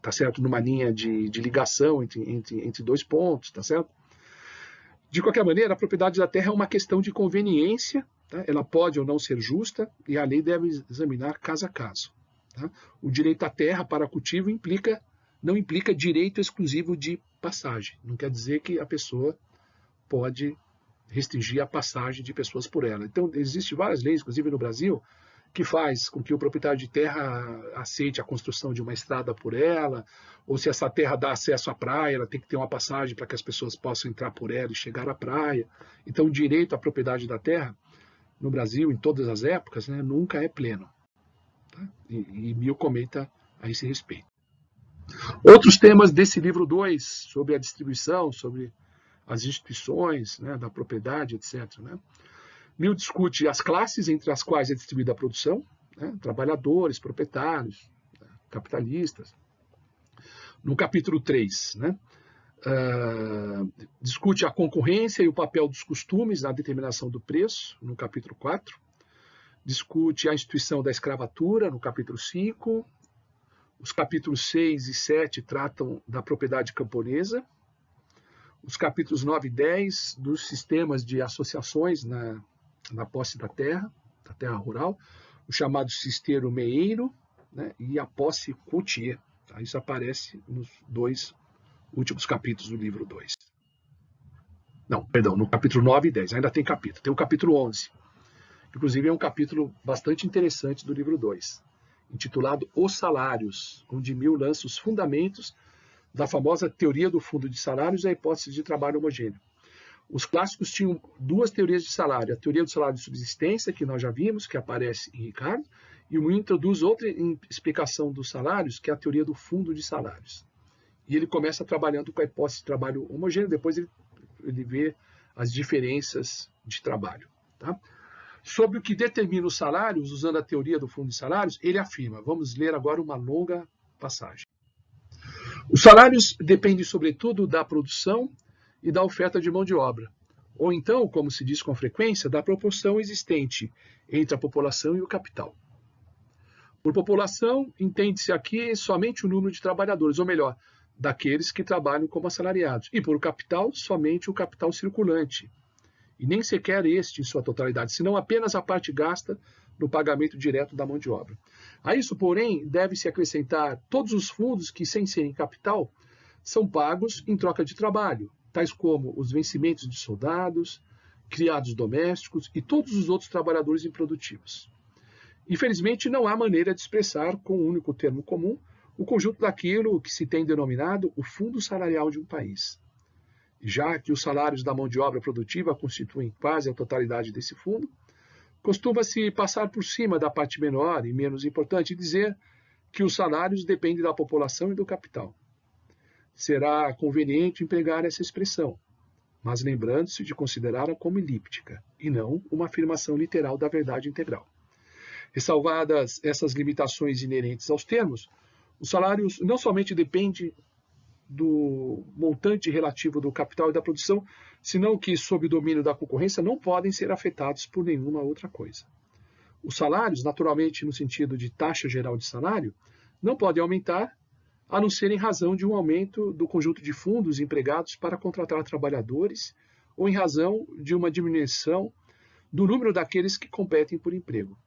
tá certo? Numa linha de ligação entre dois pontos, tá certo? De qualquer maneira, a propriedade da terra é uma questão de conveniência, tá? Ela pode ou não ser justa e a lei deve examinar caso a caso. Tá? O direito à terra para cultivo não implica direito exclusivo de passagem. Não quer dizer que a pessoa pode restringir a passagem de pessoas por ela. Então, existem várias leis, inclusive no Brasil, que faz com que o proprietário de terra aceite a construção de uma estrada por ela, ou se essa terra dá acesso à praia, ela tem que ter uma passagem para que as pessoas possam entrar por ela e chegar à praia. Então, o direito à propriedade da terra, no Brasil, em todas as épocas, né, nunca é pleno. Tá? E Mill comenta a esse respeito. Outros temas desse livro 2, sobre a distribuição, sobre as instituições, né, da propriedade, etc. Né? Mill discute as classes entre as quais é distribuída a produção, né, trabalhadores, proprietários, capitalistas. No capítulo 3, né, discute a concorrência e o papel dos costumes na determinação do preço, no capítulo 4. Discute a instituição da escravatura, no capítulo 5. Os capítulos 6 e 7 tratam da propriedade camponesa. Os capítulos 9 e 10 dos sistemas de associações na posse da terra rural, o chamado cisteiro meeiro, né, e a posse coutier. Tá? Isso aparece nos 2 últimos capítulos do livro 2. Não, perdão, no capítulo 9 e 10, ainda tem capítulo. Tem o capítulo 11, inclusive é um capítulo bastante interessante do livro 2, intitulado Os Salários, onde Mill lança os fundamentos da famosa teoria do fundo de salários e a hipótese de trabalho homogêneo. Os clássicos tinham duas teorias de salário, a teoria do salário de subsistência, que nós já vimos, que aparece em Ricardo, e o Mill introduz outra explicação dos salários, que é a teoria do fundo de salários. E ele começa trabalhando com a hipótese de trabalho homogêneo, depois ele vê as diferenças de trabalho. Tá? Sobre o que determina os salários, usando a teoria do fundo de salários, ele afirma, vamos ler agora uma longa passagem. Os salários dependem, sobretudo, da produção e da oferta de mão de obra, ou então, como se diz com frequência, da proporção existente entre a população e o capital. Por população, entende-se aqui somente o número de trabalhadores, ou melhor, daqueles que trabalham como assalariados, e por capital, somente o capital circulante, e nem sequer este em sua totalidade, senão apenas a parte gasta no pagamento direto da mão de obra. A isso, porém, deve-se acrescentar todos os fundos que, sem serem capital, são pagos em troca de trabalho, tais como os vencimentos de soldados, criados domésticos e todos os outros trabalhadores improdutivos. Infelizmente, não há maneira de expressar com um único termo comum o conjunto daquilo que se tem denominado o fundo salarial de um país. Já que os salários da mão de obra produtiva constituem quase a totalidade desse fundo, costuma-se passar por cima da parte menor e menos importante e dizer que os salários dependem da população e do capital. Será conveniente empregar essa expressão, mas lembrando-se de considerá-la como elíptica e não uma afirmação literal da verdade integral. Ressalvadas essas limitações inerentes aos termos, os salários não somente dependem do montante relativo do capital e da produção, senão que, sob o domínio da concorrência, não podem ser afetados por nenhuma outra coisa. Os salários, naturalmente no sentido de taxa geral de salário, não podem aumentar, a não ser em razão de um aumento do conjunto de fundos empregados para contratar trabalhadores ou em razão de uma diminuição do número daqueles que competem por emprego.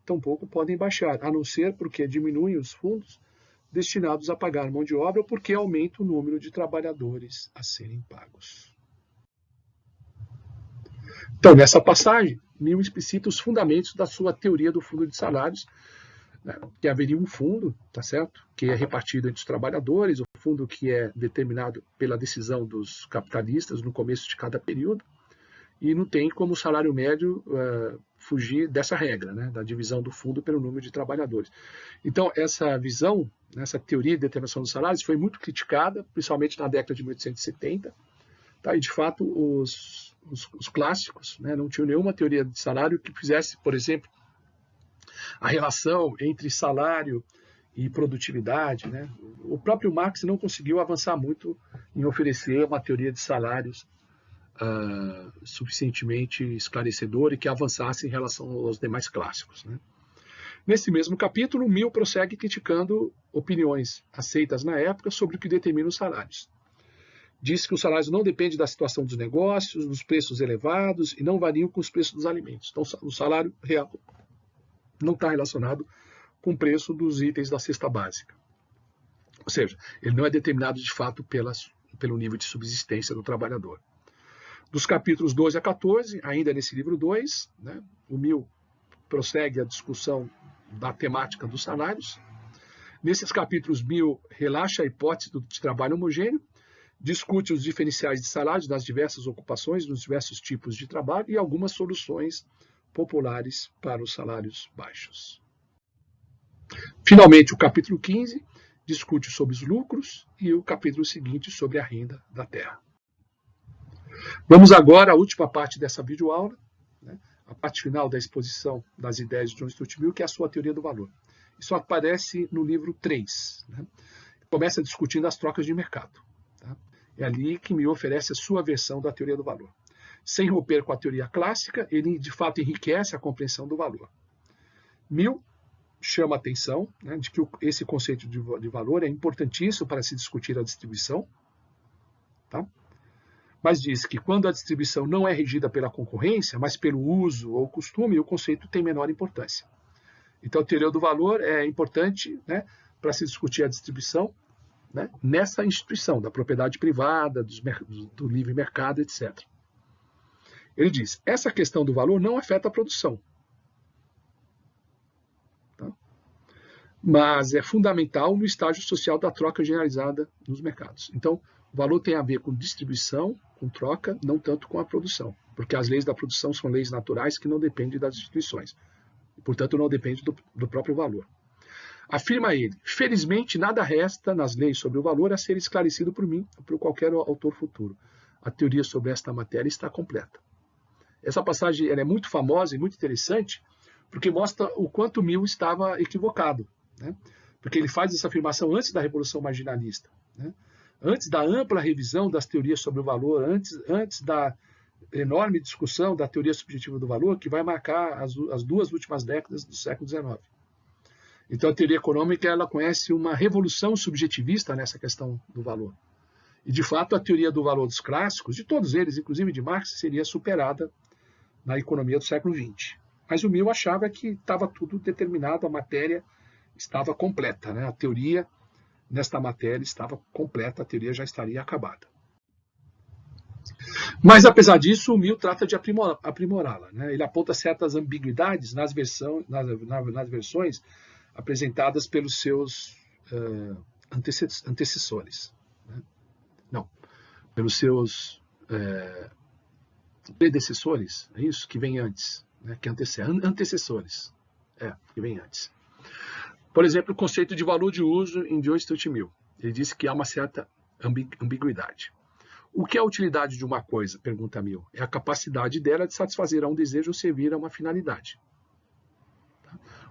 Tampouco podem baixar, a não ser porque diminuem os fundos destinados a pagar mão de obra ou porque aumenta o número de trabalhadores a serem pagos. Então, nessa passagem, Mill explicita os fundamentos da sua teoria do fundo de salários, né, que haveria um fundo, tá certo? Que é repartido entre os trabalhadores, o fundo que é determinado pela decisão dos capitalistas no começo de cada período, e não tem como o salário médio fugir dessa regra, né, da divisão do fundo pelo número de trabalhadores. Então, essa visão, essa teoria de determinação dos salários foi muito criticada, principalmente na década de 1870, tá? E, de fato, os clássicos, né, não tinham nenhuma teoria de salário que fizesse, por exemplo, a relação entre salário e produtividade. Né? O próprio Marx não conseguiu avançar muito em oferecer uma teoria de salários suficientemente esclarecedora e que avançasse em relação aos demais clássicos. Né? Nesse mesmo capítulo, Mill prossegue criticando opiniões aceitas na época sobre o que determina os salários. Diz que os salários não dependem da situação dos negócios, dos preços elevados e não variam com os preços dos alimentos. Então, o salário real não está relacionado com o preço dos itens da cesta básica. Ou seja, ele não é determinado de fato pelo nível de subsistência do trabalhador. Dos capítulos 12 a 14, ainda nesse livro 2, né, o Mill prossegue a discussão da temática dos salários. Nesses capítulos, Mill relaxa a hipótese de trabalho homogêneo, discute os diferenciais de salários das diversas ocupações, nos diversos tipos de trabalho e algumas soluções populares para os salários baixos. Finalmente, o capítulo 15 discute sobre os lucros e o capítulo seguinte sobre a renda da terra. Vamos agora à última parte dessa videoaula, né, a parte final da exposição das ideias de John Stuart Mill, que é a sua teoria do valor. Isso aparece no livro 3. Né? Começa discutindo as trocas de mercado. Tá? É ali que Mill oferece a sua versão da teoria do valor. Sem romper com a teoria clássica, ele de fato enriquece a compreensão do valor. Mill chama a atenção, né, de que esse conceito de valor é importantíssimo para se discutir a distribuição, tá? Mas diz que quando a distribuição não é regida pela concorrência, mas pelo uso ou costume, o conceito tem menor importância. Então, a teoria do valor é importante, né, para se discutir a distribuição, né, nessa instituição da propriedade privada, do livre mercado, etc. Ele diz, essa questão do valor não afeta a produção. Tá? mas é fundamental no estágio social da troca generalizada nos mercados. Então, o valor tem a ver com distribuição, com troca, não tanto com a produção, porque as leis da produção são leis naturais que não dependem das instituições, e, portanto, não dependem do próprio valor. Afirma ele, felizmente nada resta nas leis sobre o valor a ser esclarecido por mim ou por qualquer autor futuro. A teoria sobre esta matéria está completa. Essa passagem ela é muito famosa e muito interessante, porque mostra o quanto Mill estava equivocado, né? Porque ele faz essa afirmação antes da Revolução Marginalista, né? Antes da ampla revisão das teorias sobre o valor, antes da enorme discussão da teoria subjetiva do valor, que vai marcar as duas últimas décadas do século XIX. Então, a teoria econômica ela conhece uma revolução subjetivista nessa questão do valor. E, de fato, a teoria do valor dos clássicos, de todos eles, inclusive de Marx, seria superada na economia do século XX. Mas o Mill achava que estava tudo determinado, a matéria estava completa, né? A teoria nesta matéria estava completa, a teoria já estaria acabada. Mas, apesar disso, o Mill trata de aprimorá-la, né? Ele aponta certas ambiguidades nas versões apresentadas pelos seus antecessores. Né? Não, pelos seus predecessores, é isso? Que vem antes, né? Que antecessores, que vem antes. Por exemplo, o conceito de valor de uso em John Stuart Mill. Ele disse que há uma certa ambiguidade. O que é a utilidade de uma coisa? Pergunta Mill. É a capacidade dela de satisfazer a um desejo ou servir a uma finalidade.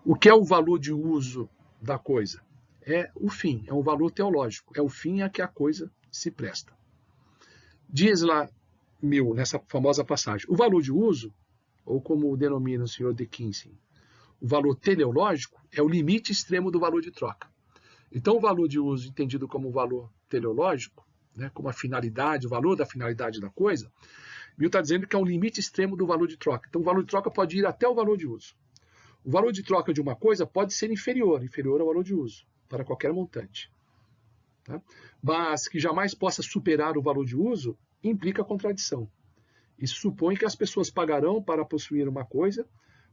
O que é o valor de uso da coisa? É o fim, é um valor teológico, é o fim a que a coisa se presta. Diz lá Mill, nessa famosa passagem, o valor de uso, ou como denomina o senhor de Kinsey, o valor teleológico é o limite extremo do valor de troca. Então, o valor de uso, entendido como valor teleológico, né, como a finalidade, o valor da finalidade da coisa, Mill está dizendo que é um limite extremo do valor de troca. Então, o valor de troca pode ir até o valor de uso. O valor de troca de uma coisa pode ser inferior ao valor de uso, para qualquer montante. Tá? Mas que jamais possa superar o valor de uso implica contradição. Isso supõe que as pessoas pagarão para possuir uma coisa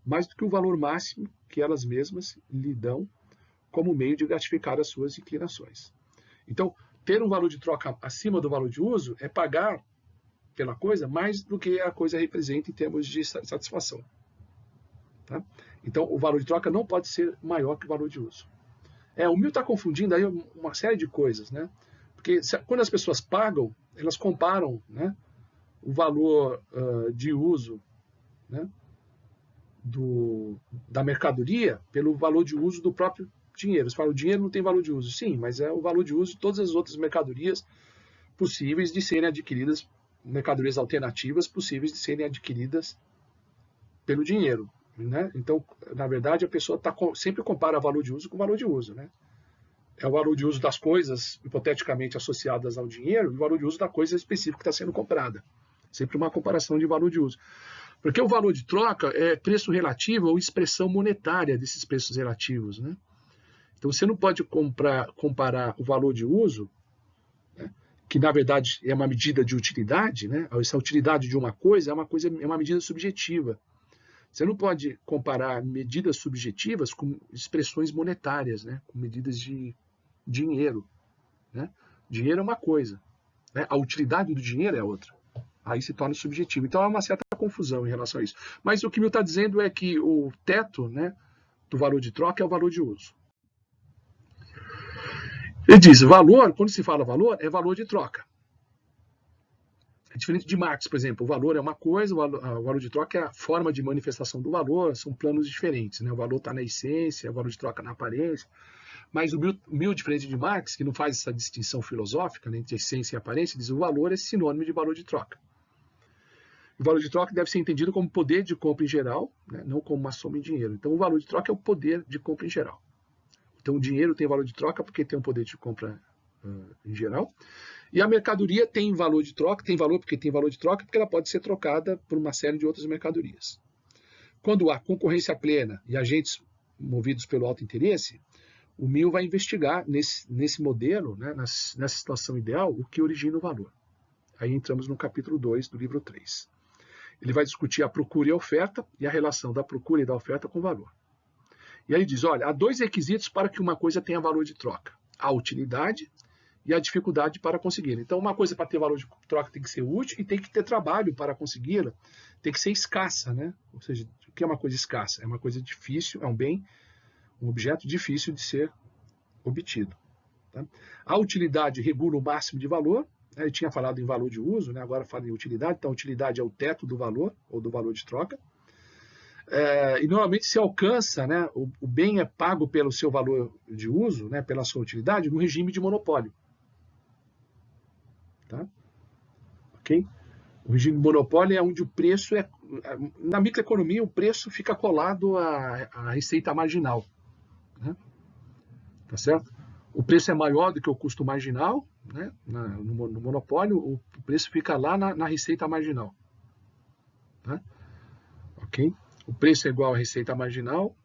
mais do que o valor máximo que elas mesmas lhe dão como meio de gratificar as suas inclinações. Então, ter um valor de troca acima do valor de uso é pagar pela coisa mais do que a coisa representa em termos de satisfação. Tá? Então, o valor de troca não pode ser maior que o valor de uso. O Mill está confundindo aí uma série de coisas, né? Porque quando as pessoas pagam, elas comparam, né, o valor de uso, né, da mercadoria pelo valor de uso do próprio dinheiro. Você fala, o dinheiro não tem valor de uso. Sim, mas é o valor de uso de todas as outras mercadorias possíveis de serem adquiridas, mercadorias alternativas possíveis de serem adquiridas pelo dinheiro. Né? Então, na verdade, a pessoa sempre compara valor de uso com valor de uso. Né? É o valor de uso das coisas, hipoteticamente associadas ao dinheiro, e o valor de uso da coisa específica que está sendo comprada. Sempre uma comparação de valor de uso. Porque o valor de troca é preço relativo ou expressão monetária desses preços relativos. Né? Então, você não pode comparar o valor de uso, né, que na verdade é uma medida de utilidade, né? Essa utilidade de uma coisa é uma medida subjetiva. Você não pode comparar medidas subjetivas com expressões monetárias, né? Com medidas de dinheiro. Né? Dinheiro é uma coisa, né? A utilidade do dinheiro é outra. Aí se torna subjetivo. Então há uma certa confusão em relação a isso. Mas o que Mill está dizendo é que o teto, né, do valor de troca é o valor de uso. Ele diz, valor, quando se fala valor, é valor de troca. É diferente de Marx, por exemplo. O valor é uma coisa, o valor de troca é a forma de manifestação do valor, são planos diferentes. Né? O valor está na essência, o valor de troca na aparência. Mas o Mill, diferente de Marx, que não faz essa distinção filosófica, né, entre essência e aparência, diz que o valor é sinônimo de valor de troca. O valor de troca deve ser entendido como poder de compra em geral, né, não como uma soma em dinheiro. Então, o valor de troca é o poder de compra em geral. Então, o dinheiro tem valor de troca porque tem um poder de compra em geral. E a mercadoria tem valor de troca, tem valor porque tem valor de troca, porque ela pode ser trocada por uma série de outras mercadorias. Quando há concorrência plena e agentes movidos pelo alto interesse, o Mill vai investigar nesse modelo, né, nessa situação ideal, o que origina o valor. Aí entramos no capítulo 2 do livro 3. Ele vai discutir a procura e a oferta e a relação da procura e da oferta com o valor. E aí diz, olha, há dois requisitos para que uma coisa tenha valor de troca. A utilidade e a dificuldade para consegui-la. Então, uma coisa para ter valor de troca tem que ser útil e tem que ter trabalho para consegui-la. Tem que ser escassa, né? Ou seja, o que é uma coisa escassa? É uma coisa difícil, é um bem, um objeto difícil de ser obtido. Tá? A utilidade regula o máximo de valor. Ele tinha falado em valor de uso, né? Agora fala em utilidade. Então, a utilidade é o teto do valor, ou do valor de troca. E normalmente se alcança, né? O bem é pago pelo seu valor de uso, né? Pela sua utilidade, no regime de monopólio. Tá? Ok? O regime de monopólio é onde o preço é... Na microeconomia, o preço fica colado à receita marginal. Né? Tá certo? O preço é maior do que o custo marginal, né? No monopólio, o preço fica lá na receita marginal. Tá? Ok? O preço é igual à receita marginal,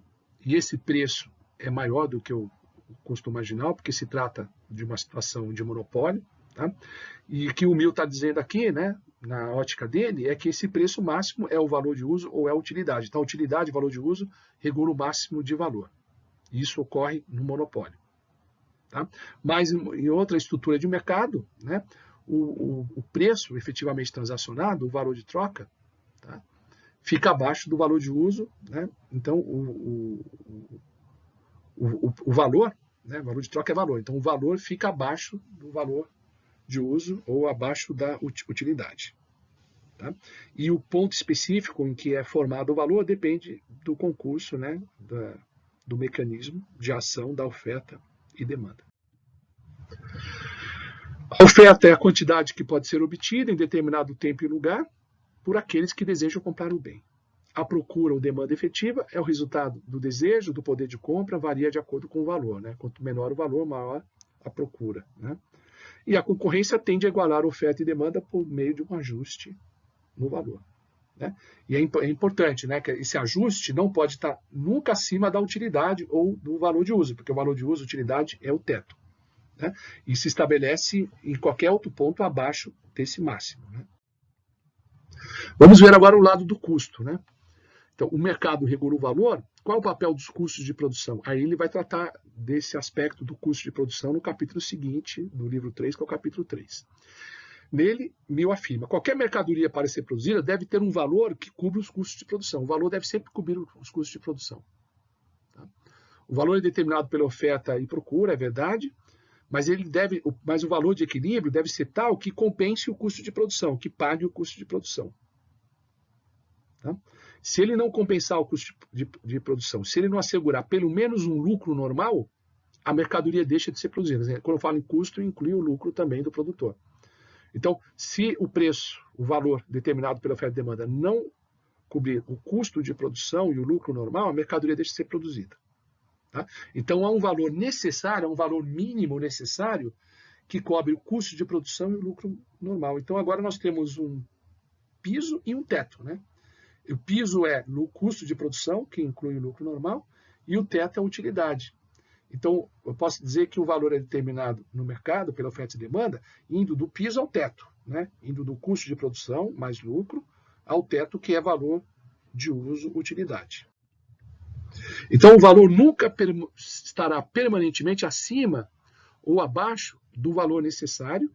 e esse preço é maior do que o custo marginal, porque se trata de uma situação de monopólio. Tá? E o que o Mill está dizendo aqui, né, na ótica dele, é que esse preço máximo é o valor de uso ou é a utilidade. Então, a utilidade e valor de uso regula o máximo de valor. Isso ocorre no monopólio. Tá? Mas em outra estrutura de mercado, né, o preço efetivamente transacionado, o valor de troca, tá, fica abaixo do valor de uso. Né? Então, o valor, né, valor de troca é valor. Então, o valor fica abaixo do valor de uso ou abaixo da utilidade. Tá? E o ponto específico em que é formado o valor depende do concurso, né, do mecanismo de ação da oferta e demanda. A oferta é a quantidade que pode ser obtida em determinado tempo e lugar por aqueles que desejam comprar o bem. A procura ou demanda efetiva é o resultado do desejo, do poder de compra, varia de acordo com o valor. Né? Quanto menor o valor, maior a procura. Né? E a concorrência tende a igualar oferta e demanda por meio de um ajuste no valor. Né? E é importante, né, que esse ajuste não pode estar nunca acima da utilidade ou do valor de uso, porque o valor de uso, utilidade, é o teto. Né? E se estabelece em qualquer outro ponto abaixo desse máximo. Né? Vamos ver agora o lado do custo. Né? Então, o mercado regula o valor. Qual é o papel dos custos de produção? Aí ele vai tratar desse aspecto do custo de produção no capítulo seguinte do livro 3, que é o capítulo 3. Nele, Mill afirma, qualquer mercadoria para ser produzida deve ter um valor que cubra os custos de produção. O valor deve sempre cobrir os custos de produção. Tá? O valor é determinado pela oferta e procura, é verdade, mas o valor de equilíbrio deve ser tal que compense o custo de produção, que pague o custo de produção. Tá? Se ele não compensar o custo de produção, se ele não assegurar pelo menos um lucro normal, a mercadoria deixa de ser produzida. Quando eu falo em custo, inclui o lucro também do produtor. Então, se o preço, o valor determinado pela oferta e demanda não cobrir o custo de produção e o lucro normal, a mercadoria deixa de ser produzida. Tá? Então, há um valor necessário, há um valor mínimo necessário que cobre o custo de produção e o lucro normal. Então, agora nós temos um piso e um teto. Né? O piso é no custo de produção, que inclui o lucro normal, e o teto é a utilidade. Então, eu posso dizer que o valor é determinado no mercado pela oferta e demanda, indo do piso ao teto, né? Indo do custo de produção mais lucro ao teto, que é valor de uso, utilidade. Então, o valor nunca estará permanentemente acima ou abaixo do valor necessário,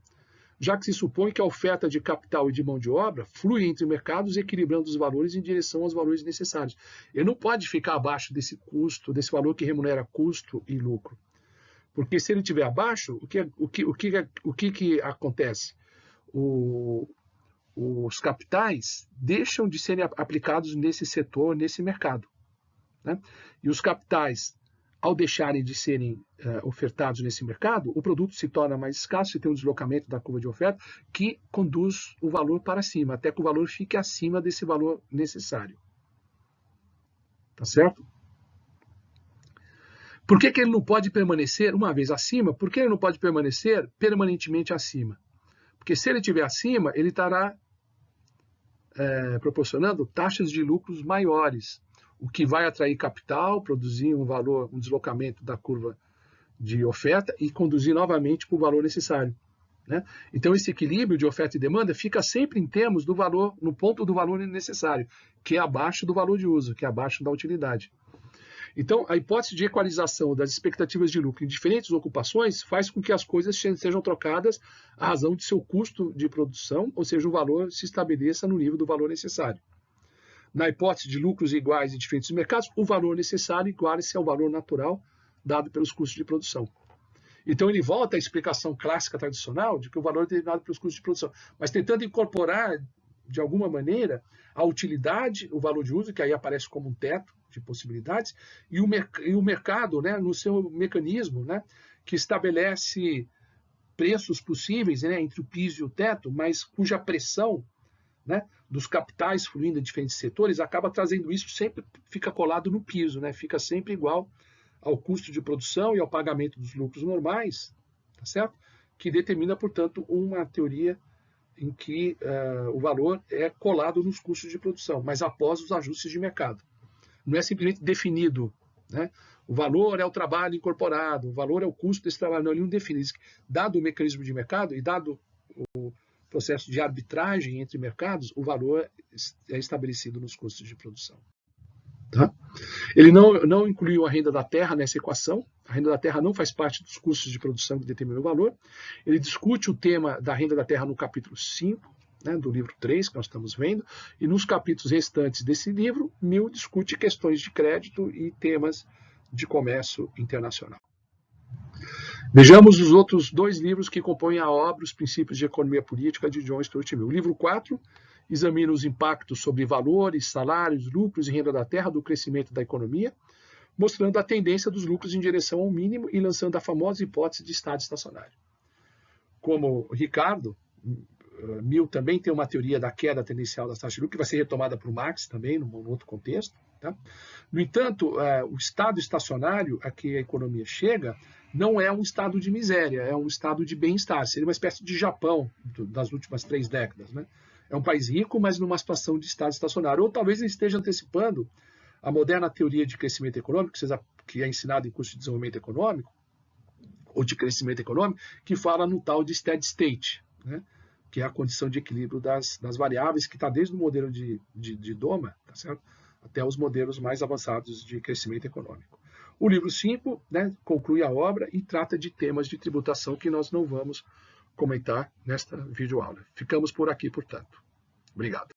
já que se supõe que a oferta de capital e de mão de obra flui entre mercados, equilibrando os valores em direção aos valores necessários. Ele não pode ficar abaixo desse custo, desse valor que remunera custo e lucro. Porque se ele estiver abaixo, o que acontece? Os capitais deixam de serem aplicados nesse setor, nesse mercado. Né? E os capitais, ao deixarem de serem ofertados nesse mercado, o produto se torna mais escasso, você tem um deslocamento da curva de oferta que conduz o valor para cima, até que o valor fique acima desse valor necessário. Tá certo? Por que ele não pode permanecer uma vez acima? Por que ele não pode permanecer permanentemente acima? Porque se ele estiver acima, ele estará proporcionando taxas de lucros maiores, o que vai atrair capital, produzir um deslocamento da curva de oferta e conduzir novamente para o valor necessário. Né? Então, esse equilíbrio de oferta e demanda fica sempre em termos do valor, no ponto do valor necessário, que é abaixo do valor de uso, que é abaixo da utilidade. Então, a hipótese de equalização das expectativas de lucro em diferentes ocupações faz com que as coisas sejam trocadas à razão de seu custo de produção, ou seja, o valor se estabeleça no nível do valor necessário. Na hipótese de lucros iguais em diferentes mercados, o valor necessário iguala-se ao valor natural dado pelos custos de produção. Então, ele volta à explicação clássica tradicional de que o valor é determinado pelos custos de produção, mas tentando incorporar, de alguma maneira, a utilidade, o valor de uso, que aí aparece como um teto de possibilidades, e o mercado, né, no seu mecanismo, né, que estabelece preços possíveis, né, entre o piso e o teto, mas cuja pressão, né, dos capitais fluindo em diferentes setores acaba trazendo isso, sempre fica colado no piso, né, fica sempre igual ao custo de produção e ao pagamento dos lucros normais, tá certo? Que determina, portanto, uma teoria em que o valor é colado nos custos de produção, mas após os ajustes de mercado. Não é simplesmente definido, né? O valor é o trabalho incorporado, o valor é o custo desse trabalho. Não, ele não define. Dado o mecanismo de mercado e dado o processo de arbitragem entre mercados, o valor é estabelecido nos custos de produção. Tá? Ele não incluiu a renda da terra nessa equação. A renda da terra não faz parte dos custos de produção que determinam o valor. Ele discute o tema da renda da terra no capítulo 5, né, do livro 3, que nós estamos vendo, e nos capítulos restantes desse livro, Mill discute questões de crédito e temas de comércio internacional. Vejamos os outros dois livros que compõem a obra Os Princípios de Economia Política, de John Stuart Mill. O livro 4 examina os impactos sobre valores, salários, lucros e renda da terra do crescimento da economia, mostrando a tendência dos lucros em direção ao mínimo e lançando a famosa hipótese de estado estacionário. Como Ricardo, Mill também tem uma teoria da queda tendencial das taxas de lucro, que vai ser retomada por Marx também, num outro contexto. Tá? No entanto, o estado estacionário a que a economia chega não é um estado de miséria, é um estado de bem-estar. Seria uma espécie de Japão das últimas 3 décadas. Né? É um país rico, mas numa situação de estado estacionário. Ou talvez ele esteja antecipando a moderna teoria de crescimento econômico, que é ensinada em curso de desenvolvimento econômico, ou de crescimento econômico, que fala no tal de steady state, né? Que é a condição de equilíbrio das variáveis, que está desde o modelo de Doma, tá certo? Até os modelos mais avançados de crescimento econômico. O livro 5, né, conclui a obra e trata de temas de tributação que nós não vamos comentar nesta videoaula. Ficamos por aqui, portanto. Obrigado.